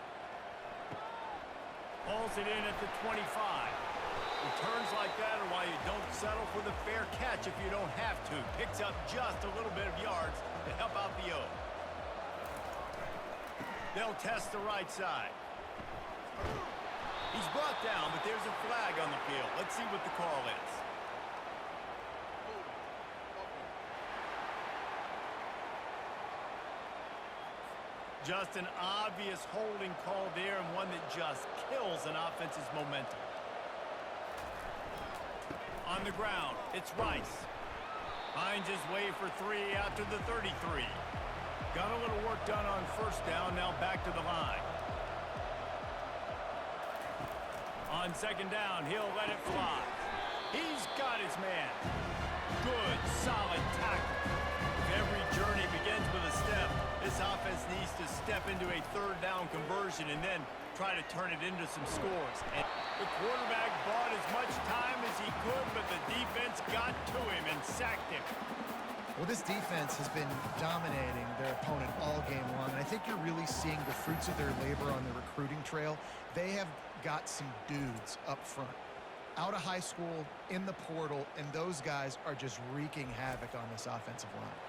[SPEAKER 1] Hauls it in at the 25. Returns like that are why you don't settle for the fair catch if you don't have to. Picks up just a little bit of yards to help out the O. They'll test the right side. He's brought down, but there's a flag on the field. Let's see what the call is. Just an obvious holding call there, and one that just kills an offense's momentum. On the ground, it's Rice. Finds his way for 3 after the 33. Got a little work done on 1st down, now back to the line. On 2nd down, he'll let it fly. He's got his man. Good, solid tackle. If every journey begins with a step, this offense needs to step into a 3rd down conversion and then try to turn it into some scores. And the quarterback bought as much time as he could, but the defense got to him and sacked him.
[SPEAKER 2] Well, this defense has been dominating their opponent all game long, and I think you're really seeing the fruits of their labor on the recruiting trail. They have got some dudes up front, out of high school, in the portal, and those guys are just wreaking havoc on this offensive line.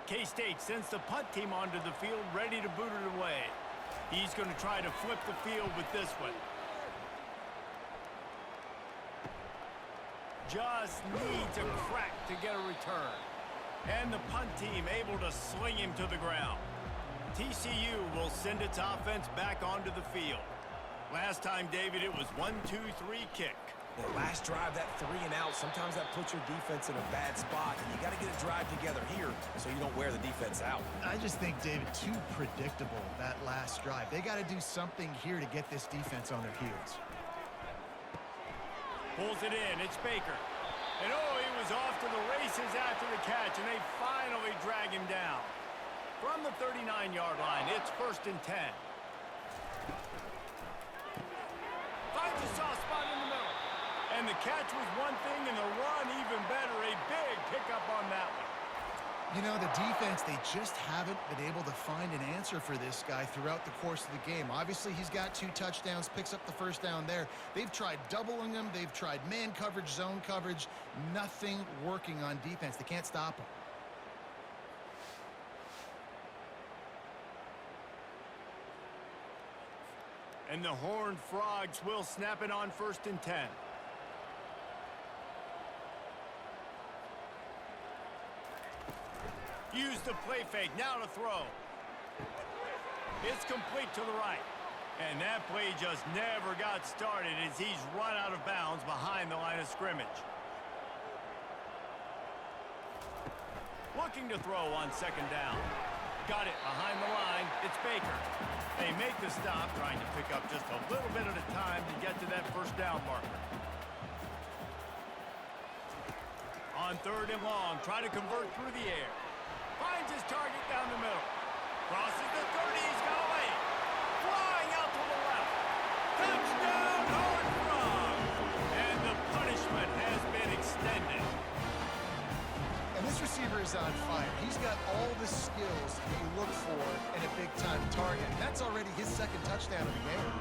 [SPEAKER 1] K-State sends the punt team onto the field, ready to boot it away. He's going to try to flip the field with this one. Just needs a crack to get a return. And the punt team able to sling him to the ground. TCU will send its offense back onto the field. Last time, David, it was 1-2-3 kick.
[SPEAKER 3] The last drive, that 3 and out, sometimes that puts your defense in a bad spot, and you got to get a drive together here so you don't wear the defense out.
[SPEAKER 2] I just think, David, too predictable, that last drive. They got to do something here to get this defense on their heels.
[SPEAKER 1] Pulls it in. It's Baker. And oh, he was off to the races after the catch, and they finally drag him down. From the 39-yard line, it's 1st and 10. Finds a soft spot in the middle. And the catch was one thing, and the run even better. A big pickup on that one.
[SPEAKER 2] You know, the defense, they just haven't been able to find an answer for this guy throughout the course of the game. Obviously, he's got 2 touchdowns, picks up the 1st down there. They've tried doubling him. They've tried man coverage, zone coverage. Nothing working on defense. They can't stop him.
[SPEAKER 1] And the Horned Frogs will snap it on 1st and 10. Use the play fake, now to throw. It's complete to the right. And that play just never got started as he's run out of bounds behind the line of scrimmage. Looking to throw on 2nd down. Got it behind the line. It's Baker. They make the stop, trying to pick up just a little bit at a time to get to that 1st down marker. On 3rd and long, try to convert through the air. Finds his target down the middle. Crosses the 30, he's got a lane. Flying out to the left. Touchdown, Horned Frogs! And the punishment has been extended.
[SPEAKER 2] And this receiver is on fire. He's got all the skills that you look for in a big-time target. And that's already his 2nd touchdown of the game.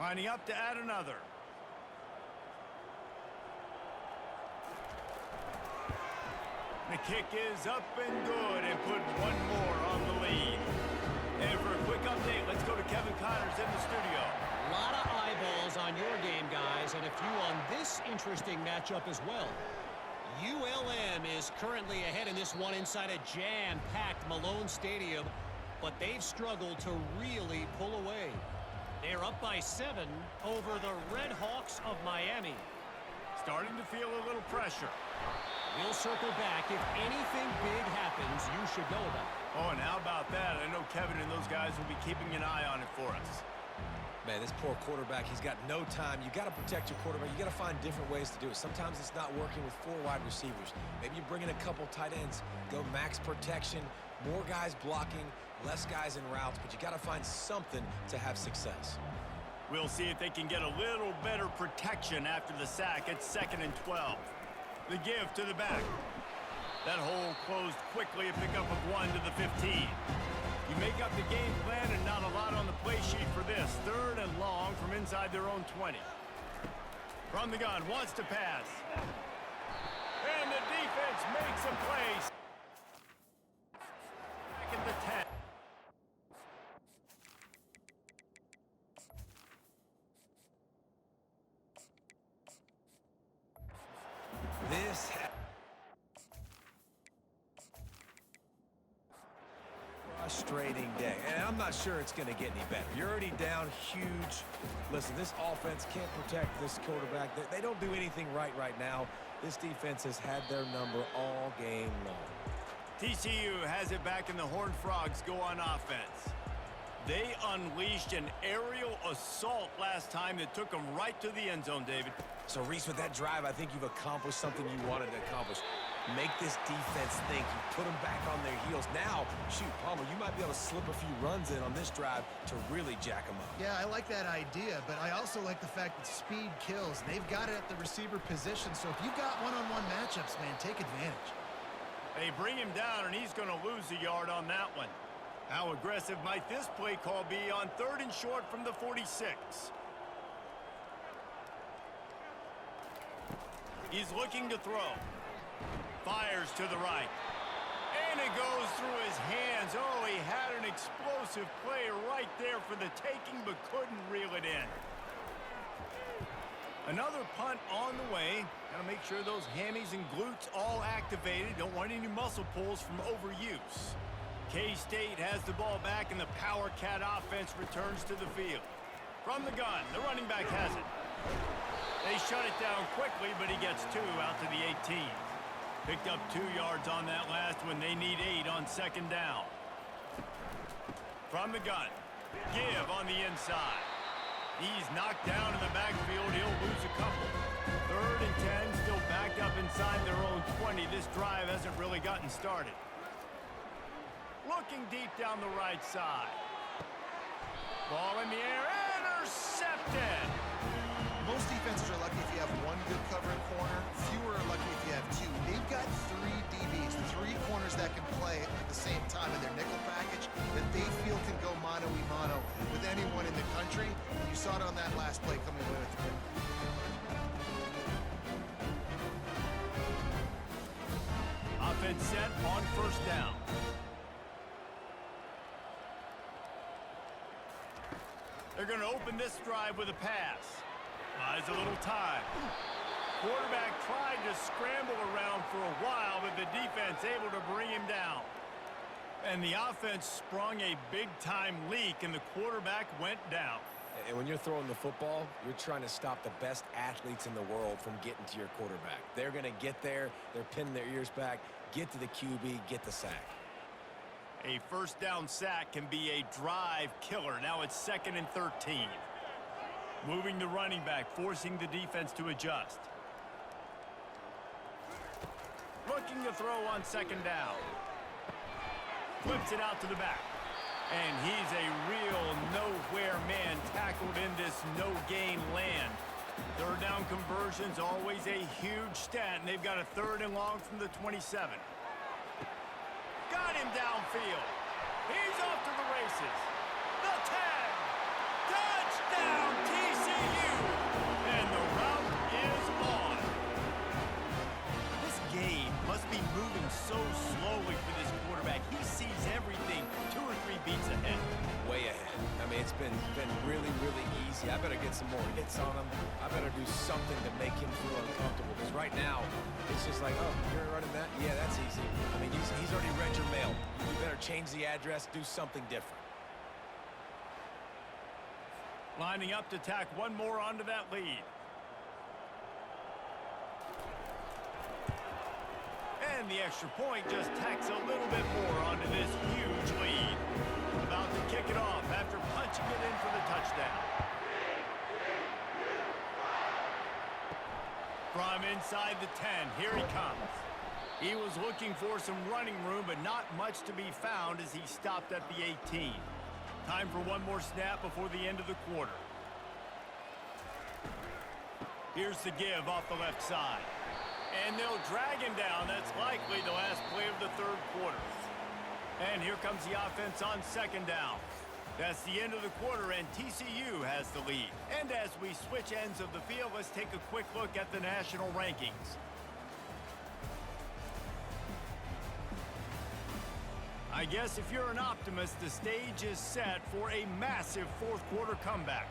[SPEAKER 1] Lining up to add another. The kick is up and good and put one more on the lead. And for a quick update, let's go to Kevin Connors in the studio.
[SPEAKER 4] A lot of eyeballs on your game, guys, and a few on this interesting matchup as well. ULM is currently ahead in this one inside a jam-packed Malone Stadium, but they've struggled to really pull away. They're up by 7 over the Red Hawks of Miami.
[SPEAKER 1] Starting to feel a little pressure.
[SPEAKER 4] We'll circle back. If anything big happens, you should know about it.
[SPEAKER 1] Oh, and how about that? I know Kevin and those guys will be keeping an eye on it for us.
[SPEAKER 3] Man, this poor quarterback, he's got no time. You got to protect your quarterback. You got to find different ways to do it. Sometimes it's not working with 4 wide receivers. Maybe you bring in a couple tight ends, go max protection, more guys blocking, less guys in routes, but you got to find something to have success.
[SPEAKER 1] We'll see if they can get a little better protection after the sack at 2nd and 12. The give to the back. That hole closed quickly, a pickup of 1 to the 15. You make up the game plan and not a lot on the play sheet for this. 3rd and long from inside their own 20. From the gun, wants to pass. And the defense makes a play. Back at the 10.
[SPEAKER 3] This frustrating day, and I'm not sure it's going to get any better. You're already down huge. Listen, this offense can't protect this quarterback. They don't do anything right now. This defense has had their number all game long.
[SPEAKER 1] TCU has it back, and the Horned Frogs go on offense. They unleashed an aerial assault last time that took them right to the end zone, David.
[SPEAKER 3] So, Reese, with that drive, I think you've accomplished something you wanted to accomplish. Make this defense think. You put them back on their heels. Now, shoot, Palmer, you might be able to slip a few runs in on this drive to really jack them up.
[SPEAKER 2] Yeah, I like that idea, but I also like the fact that speed kills. They've got it at the receiver position, so if you've got one-on-one matchups, man, take advantage.
[SPEAKER 1] They bring him down, and he's going to lose a yard on that one. How aggressive might this play call be on 3rd and short from the 46? He's looking to throw. Fires to the right. And it goes through his hands. Oh, he had an explosive play right there for the taking, but couldn't reel it in. Another punt on the way. Got to make sure those hammies and glutes all activated. Don't want any muscle pulls from overuse. K-State has the ball back, and the Power Cat offense returns to the field. From the gun, the running back has it. They shut it down quickly, but he gets 2 out to the 18. Picked up 2 yards on that last one. They need 8 on 2nd down. From the gun, give on the inside. He's knocked down in the backfield. He'll lose a couple. 3rd and 10, still backed up inside their own 20. This drive hasn't really gotten started. Looking deep down the right side. Ball in the air, intercepted!
[SPEAKER 2] Most defenses are lucky if you have 1 good covering corner. Fewer are lucky if you have 2. They've got 3 DBs, 3 corners that can play at the same time in their nickel package that they feel can go mano-a-mano with anyone in the country. You saw it on that last play coming away with the win.
[SPEAKER 1] Offense set on 1st down. They're going to open this drive with a pass. Buys a little time. Quarterback tried to scramble around for a while, but the defense able to bring him down. And the offense sprung a big-time leak, and the quarterback went down.
[SPEAKER 3] And when you're throwing the football, you're trying to stop the best athletes in the world from getting to your quarterback. They're going to get there. They're pinning their ears back, get to the QB, get the sack.
[SPEAKER 1] A 1st down sack can be a drive killer. Now it's 2nd and 13. Moving the running back, forcing the defense to adjust. Looking to throw on 2nd down. Flips it out to the back. And he's a real nowhere man tackled in this no-gain land. 3rd down conversion's always a huge stat, and they've got a 3rd and long from the 27. Got him downfield. He's off to the races. The tag. Touchdown, TCU. And the route is on. This game must be moving so slowly for this quarterback. He sees everything 2 or 3 beats ahead.
[SPEAKER 3] Way ahead. I mean, it's been really, really easy. I better get some more hits on him. I better do something to make him feel uncomfortable. Because right now, it's just like, oh, you're running that? Yeah, that's easy. I mean, he's already read your mail. You better change the address, do something different.
[SPEAKER 1] Lining up to tack one more onto that lead. And And the extra point just tacks a little bit more onto this huge lead. About to kick it off after punching it in for the touchdown. From inside the 10, here he comes. He was looking for some running room, but not much to be found as he stopped at the 18. Time for one more snap before the end of the quarter. Here's the give off the left side. And they'll drag him down. That's likely the last play of the third quarter. And here comes the offense on second down. That's the end of the quarter, and TCU has the lead. And as we switch ends of the field, let's take a quick look at the national rankings. I guess if you're an optimist, the stage is set for a massive fourth quarter comeback.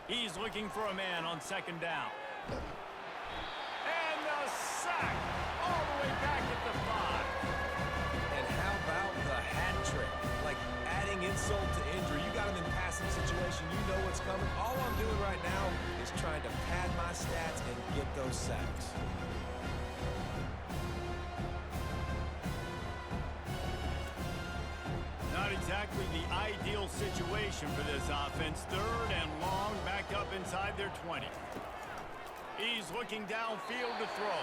[SPEAKER 1] He's looking for a man on second down. And the sack all the way back at the 5.
[SPEAKER 3] And how about the hat trick? Like adding insult to injury. You got him in passing situation. You know what's coming. All I'm doing right now is trying to pad my stats and get those sacks.
[SPEAKER 1] Not exactly the ideal situation for this offense. Third and long, back up inside their 20. He's looking downfield to throw.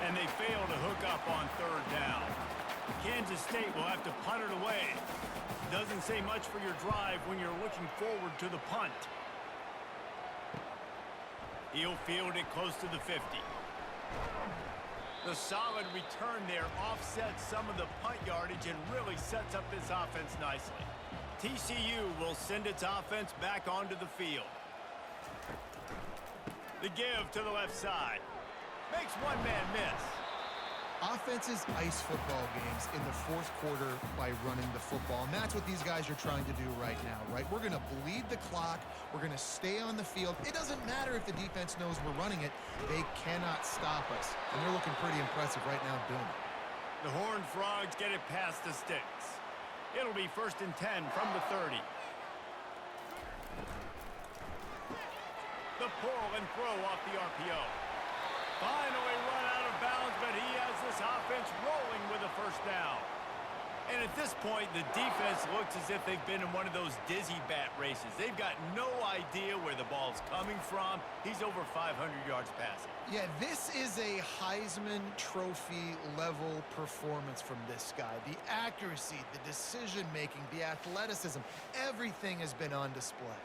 [SPEAKER 1] And they fail to hook up on third down. Kansas State will have to punt it away. Doesn't say much for your drive when you're looking forward to the punt. He'll field it close to the 50. The solid return there offsets some of the punt yardage and really sets up this offense nicely. TCU will send its offense back onto the field. The give to the left side. Makes one man miss.
[SPEAKER 2] Offenses ice football games in the fourth quarter by running the football, and that's what these guys are trying to do right now, right? We're going to bleed the clock. We're going to stay on the field. It doesn't matter if the defense knows we're running it. They cannot stop us, and they're looking pretty impressive right now doing it.
[SPEAKER 1] The Horned Frogs get it past the sticks. It'll be 1st and 10 from the 30. The pull and throw off the RPO. Finally run out of bounds, but he has this offense rolling with a first down. And at this point, the defense looks as if they've been in one of those dizzy bat races. They've got no idea where the ball's coming from. He's over 500 yards passing.
[SPEAKER 2] Yeah, this is a Heisman Trophy level performance from this guy. The accuracy, the decision-making, the athleticism, everything has been on display.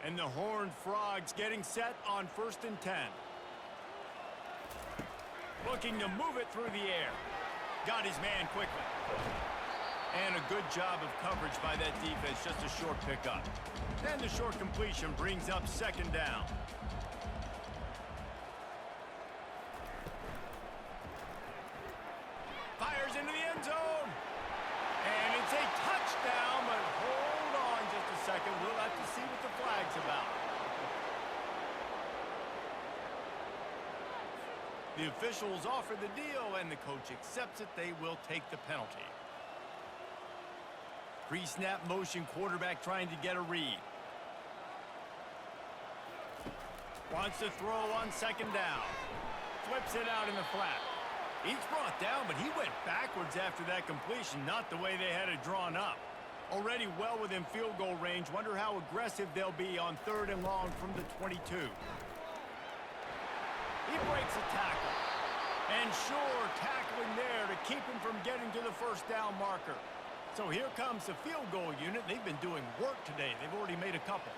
[SPEAKER 1] And the Horned Frogs getting set on 1st and 10. Looking to move it through the air. Got his man quickly. And a good job of coverage by that defense, just a short pickup. Then the short completion brings up 2nd down. Fires into the end zone. And it's a touchdown, but hold on just a second. We'll have to see what the flag's about. The officials offer the deal, and the coach accepts it. They will take the penalty. Pre-snap motion, quarterback trying to get a read. Wants to throw on 2nd down. Flips it out in the flat. He's brought down, but he went backwards after that completion, not the way they had it drawn up. Already well within field goal range. Wonder how aggressive they'll be on 3rd and long from the 22. He breaks a tackle. And sure, tackling there to keep him from getting to the 1st down marker. So here comes the field goal unit. They've been doing work today. They've already made a couple.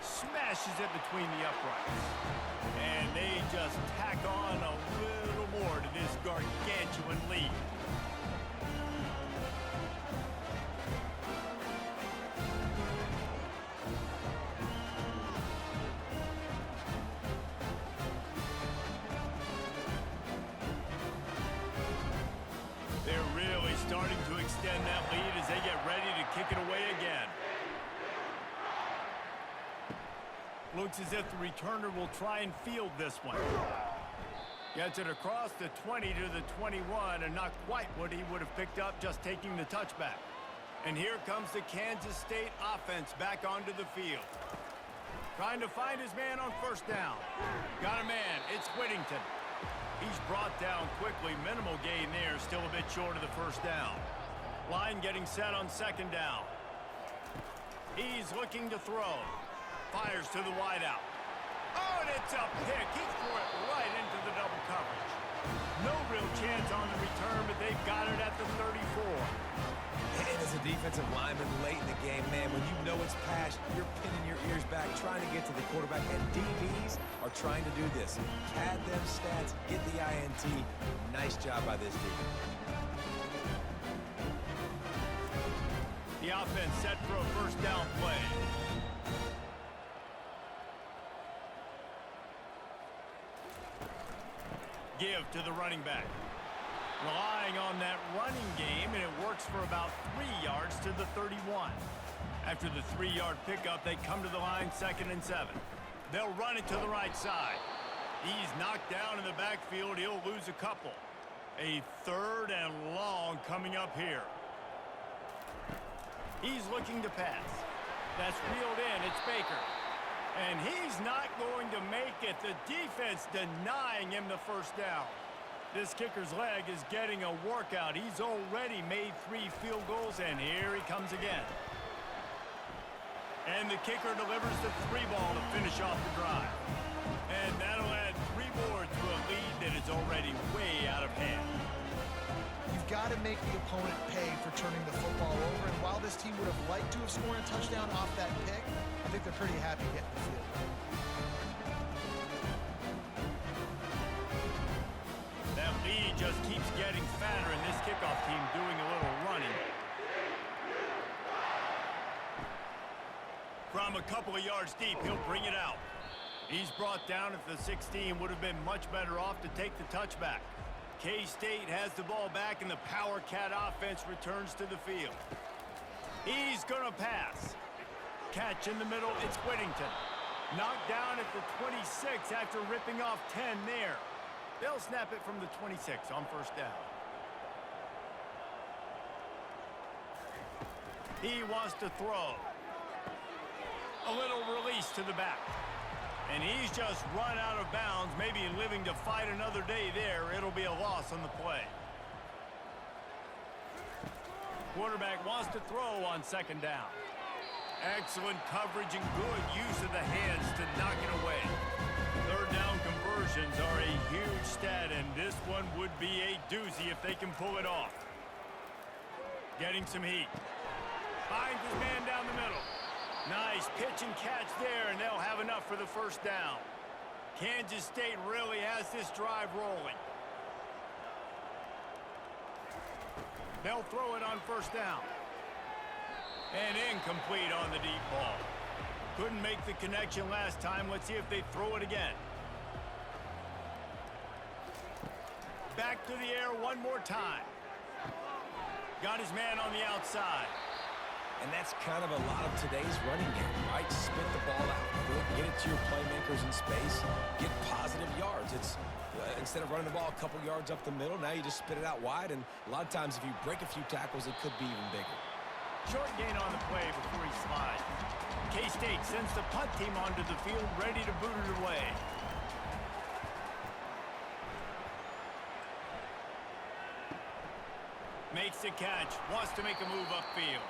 [SPEAKER 1] Smashes it between the uprights. And they just tack on a little more to this gargantuan lead. They're really starting to extend that lead as they get ready to kick it away again. Looks as if the returner will try and field this one. Gets it across the 20 to the 21, and not quite what he would have picked up just taking the touchback. And here comes the Kansas State offense back onto the field. Trying to find his man on first down. Got a man. It's Whittington. He's brought down quickly. Minimal gain there. Still a bit short of the first down. Line getting set on second down. He's looking to throw. Fires to the wideout. Oh, and it's a pick. He threw it right into the double coverage. No real chance on the return, but they've got it at the 34.
[SPEAKER 3] And as a defensive lineman late in the game, man, when you know it's past, you're pinning your ears back, trying to get to the quarterback. And DBs are trying to do this. Pad them stats, get the INT. Nice job by this defense.
[SPEAKER 1] The offense set for a first down play. Give to the running back. Relying on that running game, and it works for about 3 yards to the 31. After the 3-yard pickup, they come to the line 2nd and 7. They'll run it to the right side. He's knocked down in the backfield. He'll lose a couple. A 3rd and long coming up here. He's looking to pass. That's reeled in. It's Baker. And he's not going to make it. The defense denying him the first down. This kicker's leg is getting a workout. He's already made 3 field goals, and here he comes again. And the kicker delivers the 3 ball to finish off the drive. And that'll add 3 more to a lead that is already way out of hand.
[SPEAKER 2] You've got to make the opponent pay for turning the football over, and while this team would have liked to have scored a touchdown off that pick, I think they're pretty happy getting the field.
[SPEAKER 1] That lead just keeps getting fatter, and this kickoff team doing a little running. From a couple of yards deep, he'll bring it out. He's brought down at the 16. Would have been much better off to take the touchback. K-State has the ball back, and the Power Cat offense returns to the field. He's going to pass. Catch in the middle. It's Whittington. Knocked down at the 26 after ripping off 10 there. They'll snap it from the 26 on first down. He wants to throw. A little release to the back. And he's just run out of bounds, maybe living to fight another day there. It'll be a loss on the play. Quarterback wants to throw on second down. Excellent coverage and good use of the hands to knock it away. Third down conversions are a huge stat, and this one would be a doozy if they can pull it off. Getting some heat. Finds his man down the middle. Nice pitch and catch there, and they'll have enough for the first down. Kansas State really has this drive rolling. They'll throw it on first down. And incomplete on the deep ball. Couldn't make the connection last time. Let's see if they throw it again. Back to the air one more time. Got his man on the outside.
[SPEAKER 3] And that's kind of a lot of today's running game, right? Spit the ball out quick, get it to your playmakers in space, get positive yards. It's instead of running the ball a couple yards up the middle, now you just spit it out wide, and a lot of times if you break a few tackles, it could be even bigger.
[SPEAKER 1] Short gain on the play before he slides. K-State sends the punt team onto the field, ready to boot it away. Makes the catch, wants to make a move upfield.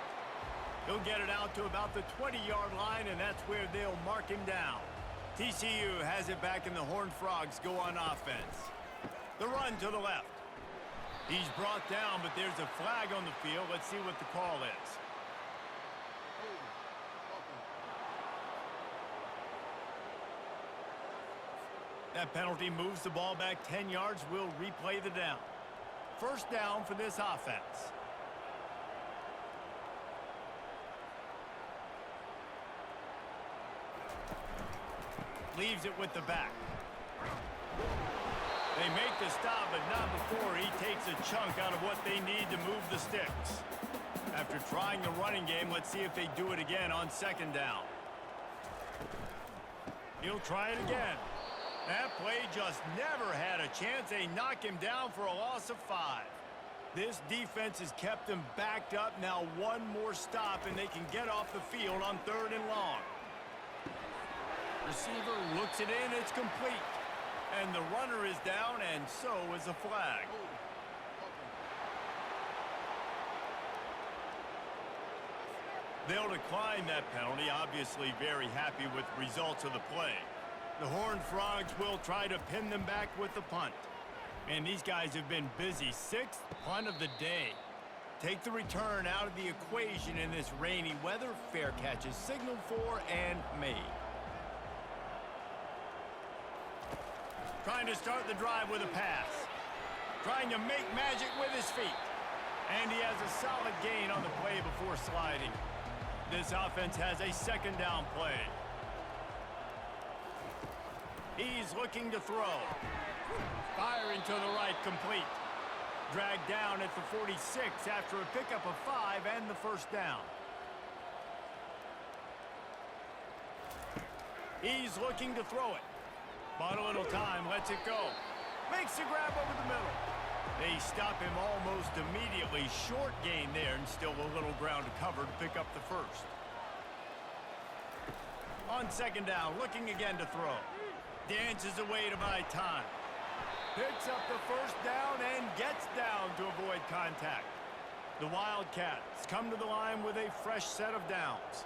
[SPEAKER 1] He'll get it out to about the 20-yard line, and that's where they'll mark him down. TCU has it back, and the Horned Frogs go on offense. The run to the left. He's brought down, but there's a flag on the field. Let's see what the call is. That penalty moves the ball back 10 yards. We'll replay the down. First down for this offense. Leaves it with the back. They make the stop, but not before he takes a chunk out of what they need to move the sticks. After trying the running game, let's see if they do it again on second down. He'll try it again. That play just never had a chance. They knock him down for a loss of 5. This defense has kept them backed up. Now one more stop, and they can get off the field on 3rd and long. Receiver looks it in. It's complete. And the runner is down, and so is a flag. They'll decline that penalty. Obviously very happy with the results of the play. The Horned Frogs will try to pin them back with the punt. And these guys have been busy. 6th punt of the day. Take the return out of the equation in this rainy weather. Fair catch is signaled for and made. Trying to start the drive with a pass. Trying to make magic with his feet. And he has a solid gain on the play before sliding. This offense has a 2nd down play. He's looking to throw. Firing to the right, complete. Dragged down at the 46 after a pickup of 5 and the 1st down. He's looking to throw it. Bought a little time, lets it go. Makes the grab over the middle. They stop him almost immediately. Short gain there and still a little ground to cover to pick up the 1st. On 2nd down, looking again to throw. Dances away to buy time. Picks up the 1st down and gets down to avoid contact. The Wildcats come to the line with a fresh set of downs.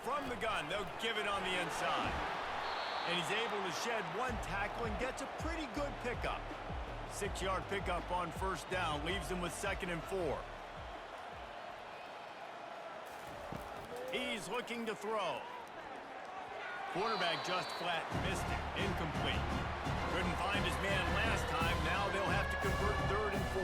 [SPEAKER 1] From the gun, they'll give it on the inside. And he's able to shed one tackle and gets a pretty good pickup. 6-yard pickup on 1st down leaves him with 2nd and 4. He's looking to throw. Quarterback just flat missed it. Incomplete. Couldn't find his man last time. Now they'll have to convert 3rd and 4.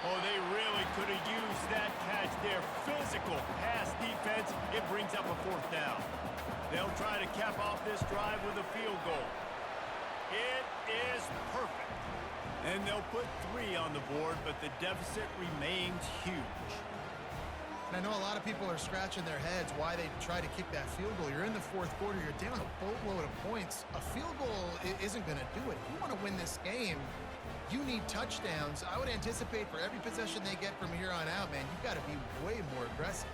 [SPEAKER 1] Oh, they really could have used that catch there. Physical pass defense. It brings up a 4th down. They'll try to cap off this drive with a field goal. It is perfect. And they'll put 3 on the board, but the deficit remains huge.
[SPEAKER 2] And I know a lot of people are scratching their heads why they try to kick that field goal. You're in the 4th quarter. You're down a boatload of points. A field goal isn't going to do it. If you want to win this game, you need touchdowns. I would anticipate for every possession they get from here on out, man, you've got to be way more aggressive.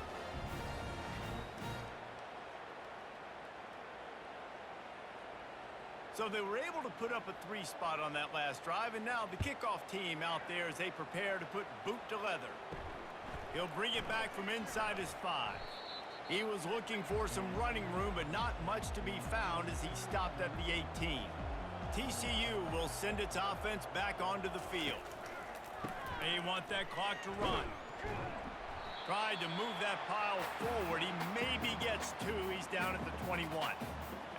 [SPEAKER 1] So they were able to put up a 3 spot on that last drive, and now the kickoff team out there as they prepare to put boot to leather. He'll bring it back from inside his 5. He was looking for some running room, but not much to be found as he stopped at the 18. TCU will send its offense back onto the field. They want that clock to run. Tried to move that pile forward. He maybe gets 2. He's down at the 21.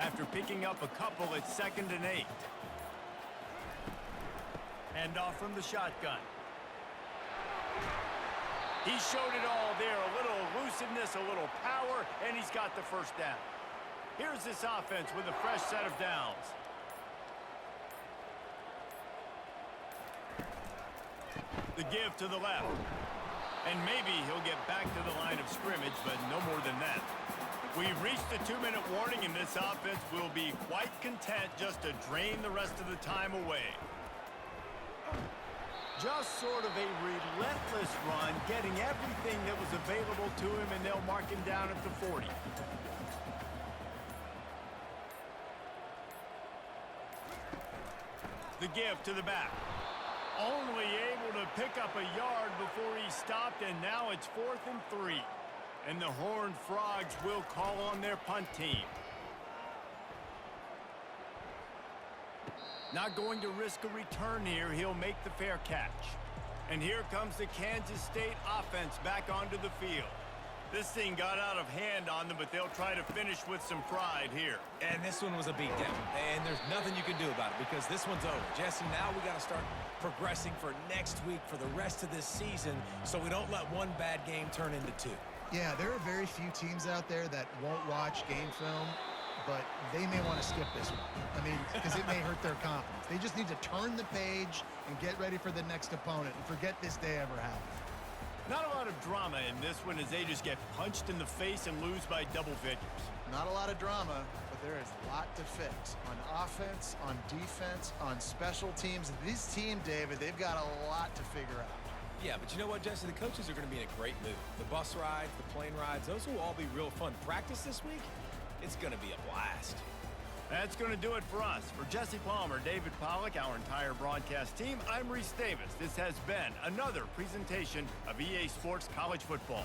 [SPEAKER 1] After picking up a couple at 2nd and 8. Hand off from the shotgun. He showed it all there. A little elusiveness, a little power, and he's got the 1st down. Here's this offense with a fresh set of downs. The give to the left. And maybe he'll get back to the line of scrimmage, but no more than that. We've reached the 2-minute warning, and this offense will be quite content just to drain the rest of the time away. Just sort of a relentless run, getting everything that was available to him, and they'll mark him down at the 40. The give to the back. Only able to pick up a yard before he stopped, and now it's 4th and 3. And the Horned Frogs will call on their punt team. Not going to risk a return here. He'll make the fair catch. And here comes the Kansas State offense back onto the field. This thing got out of hand on them, but they'll try to finish with some pride here.
[SPEAKER 3] And this one was a beatdown. And there's nothing you can do about it because this one's over. Jesse, now we got to start progressing for next week for the rest of this season so we don't let one bad game turn into 2.
[SPEAKER 2] Yeah, there are very few teams out there that won't watch game film, but they may want to skip this one. I mean, because it may hurt their confidence. They just need to turn the page and get ready for the next opponent and forget this day ever happened.
[SPEAKER 1] Not a lot of drama in this one as they just get punched in the face and lose by double figures.
[SPEAKER 2] Not a lot of drama, but there is a lot to fix on offense, on defense, on special teams. This team, David, they've got a lot to figure out.
[SPEAKER 3] Yeah, but you know what, Jesse? The coaches are going to be in a great mood. The bus rides, the plane rides, those will all be real fun. Practice this week, it's going to be a blast.
[SPEAKER 1] That's going to do it for us. For Jesse Palmer, David Pollack, our entire broadcast team, I'm Reese Davis. This has been another presentation of EA Sports College Football.